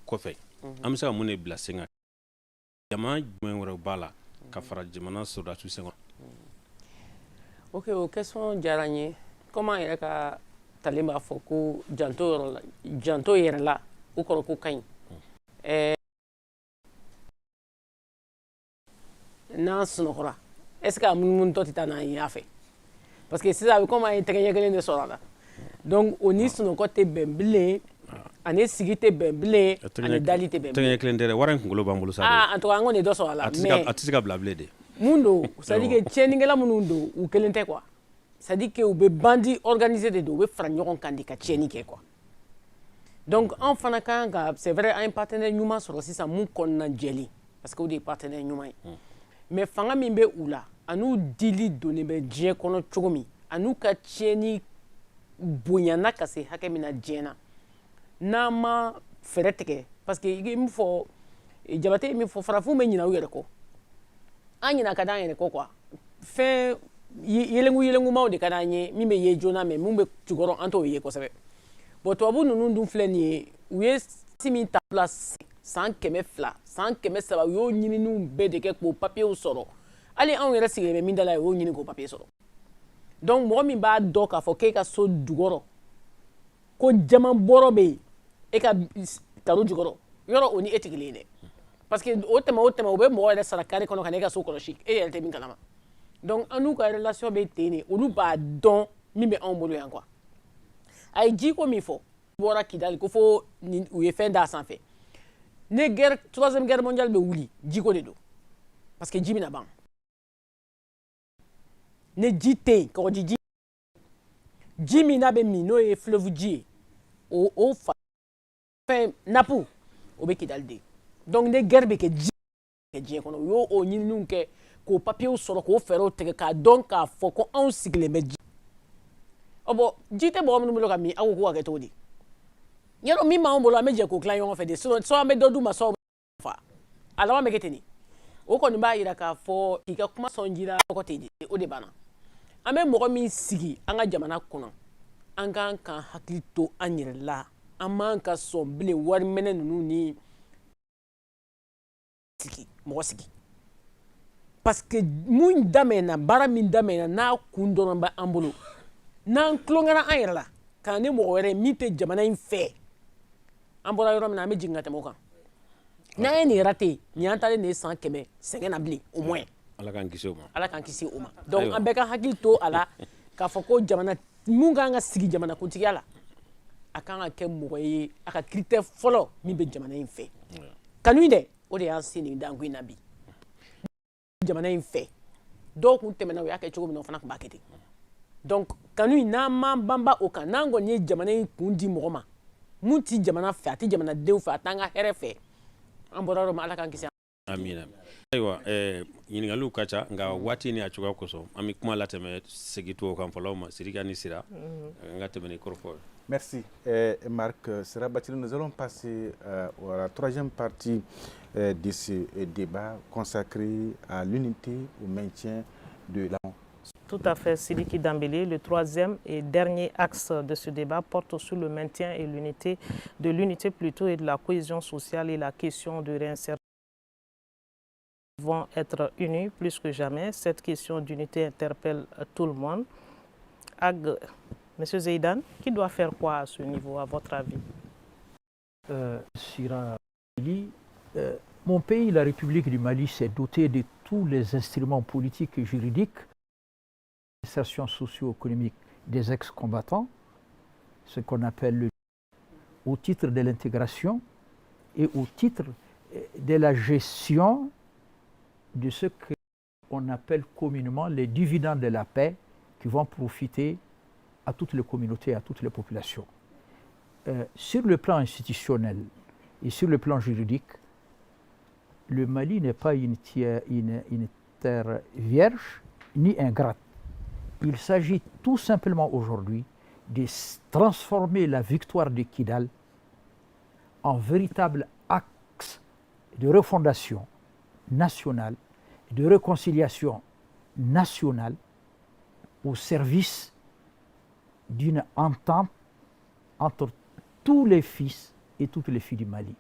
kɔfɛ an bɛ se ka mun de bila sen kan jama jumɛn wɛrɛw b'a la ka fara jamana sɔrɔdasiw sen kan ok o question diyara n ye comme an yɛrɛ ka talen b'a fɔ ko janto yɛrɛ la o kɔrɔ ko ka ɲi n'an sunɔgɔra est ce que a munumunutɔ tɛ taa n'an ye a fɛ parce que sisan a bɛ komi an ye tɛgɛ ɲɛ kelen de sɔrɔ a la donc o ni sunɔgɔ tɛ bɛn bilen ani sigi tɛ bɛn bilen ani dali tɛ bɛn bilen tɛgɛ ɲɛ kelen tɛ dɛ wara in kunkolo b'an bolo sa en tout cas an kɔni ye dɔ sɔrɔ a la mais a tɛ se ka bila bilen de mun don c'est à dire que tiɲɛnikɛla minnu don u kelen tɛ quoi c'est à dire que u bɛ bandi organisé de don u bɛ fara ɲɔgɔn kan de ka tiɲɛni kɛ quoi donc an fana kan ka c'est vrai an ye partenaire ɲuman sɔrɔ sisan mun kɔnɔna jɛlen parce que o de ye partenaire ɲuman ye mais fanga min bɛ u la an'u dili donnen bɛ diɲɛ kɔnɔ cogo min an'u ka tiɲɛni bonyana ka se hakɛ min na diɲɛ na n'an ma fɛɛrɛ tigɛ parce que i ye min fɔ Jabate ye min fɔ farafinw bɛ ɲinɛ u yɛrɛ kɔ an ɲinɛ ka d'an yɛrɛ kɔ quoi fɛn yelengumaw de ka d'an ye min bɛ ye joona mais min bɛ jukɔrɔ an t'o ye kosɛbɛ bon tubabu ninnu dun filɛ nin ye u ye si min ta place san 200 san 300 u y'o ɲininiw bɛɛ de kɛ k'o papiyew sɔrɔ hali anw yɛrɛ sigilen bɛ min da la o y'o ɲini k'o papiye sɔrɔ donc mɔgɔ min b'a dɔn k'a fɔ k'e ka so jukɔrɔ ko jama bɔrɔ bɛ yen e ka karo jukɔrɔ yɔrɔ o ni e tɛ kelen ye dɛ parce que o tɛmɛ u bɛ mɔgɔ yɛrɛ sara kari kɔnɔ ka na e ka so kɔlɔsi e yɛrɛ tɛ min kalama donc an n'u ka relation bɛ ten de olu b'a dɔn min bɛ anw bolo yan quoi a ye jiko min fɔ bɔra Kidali ko fo u ye fɛn d'a sanfɛ ne troisième guerre mondiale bɛ wuli jiko de don parce que ji bɛna ban ne ji tɛ yen kɔgɔji ji min n'a bɛ min n'o ye fleuve ji ye o fa fɛn napu o bɛ Kidali de donc ne guerre bɛ kɛ ji kɛ diɲɛ kɔnɔ u y'o ɲininiw kɛ k'o papiyew sɔrɔ k'o fɛɛrɛw tigɛ k'a dɔn k'a fɔ ko anw sigilen bɛ ji bon ji tɛ mɔgɔ minnu bolo ka min aw ko k'o ka kɛ cogo di yɔrɔ min b'anw bolo an bɛ jɛ k'o dilan ɲɔgɔn fɛ de sinon an bɛ dɔ d'u ma sɔn fa laban bɛ kɛ ten de o kɔni b'a jira k'a fɔ k'i ka kuma sɔn jira tɔgɔ tɛ di o de banna an bɛ mɔgɔ min sigi an ka jamana kɔnɔ an k'an kan hakili to an yɛrɛ la an m'an ka sɔn bilen wari minɛ ninnu ni mɔgɔ sigi parce que mun daminɛna baara min daminɛna n'a kun dɔrɔn bɛ an bolo n'an tulonkɛra an yɛrɛ la ka na ni mɔgɔ wɛrɛ min tɛ jamana in fɛ an bɔra yɔrɔ min na an bɛ jigin ka tɛmɛ o kan n'an ye nin raté nin y'an talen nin ye san 100 sɛgɛn na bilen au moins ala k'an kisi o ma ala k'an kisi o ma donc an bɛɛ ka hakili to a la k'a fɔ ko jamana mun kan ka sigi jamanakuntigiya la a kan ka kɛ mɔgɔ ye a ka critère fɔlɔ min bɛ jamana in fɛ kanu in dɛ o de y'an se nin danko in na bi jamana in fɛ dɔw kun tɛmɛna o y'a kɛ cogo min na o fana tun b'a kɛ ten donc kanu in n'an m'an banba o kan n'an kɔni ye jamana in kun di mɔgɔ ma mun ti jamana fɛ a ti jamanadenw fɛ a t'an ka hɛrɛ fɛ an bɔra yɔrɔ min ala k'an kisi amina ayiwa ɲininkaliw ka ca nka waati ni a cogoya kosɔn an bɛ kuma latɛmɛ segin to o kan fɔlɔw ma Sidiki ni Sira an ka tɛmɛ ni kɔrɔfɔ. Merci Marc Sirabatili. Nous allons passer à la troisième partie de ce débat consacré à l'unité, au maintien de la... Tout à fait, Sidiki Dembélé. Le troisième et dernier axe de ce débat porte sur le maintien et l'unité plutôt et de la cohésion sociale et la question de réinsertion vont être unis plus que jamais. Cette question d'unité interpelle tout le monde. Monsieur Zeidan, qui doit faire quoi à ce niveau, à votre avis? Sira, mon pays, la République du Mali, s'est doté de tous les instruments politiques et juridiques, l'insertion socio-économique des ex-combattants, ce qu'on appelle au titre de l'intégration et au titre de la gestion de ce qu'on appelle communément les dividendes de la paix qui vont profiter à toutes les communautés, à toutes les populations. Sur le plan institutionnel et sur le plan juridique, le Mali n'est pas une terre vierge ni ingrate. Il s'agit tout simplement aujourd'hui de transformer la victoire de Kidal en véritable axe de refondation nationale, de réconciliation nationale au service d'une entente entre tous les fils et toutes les filles du Mali.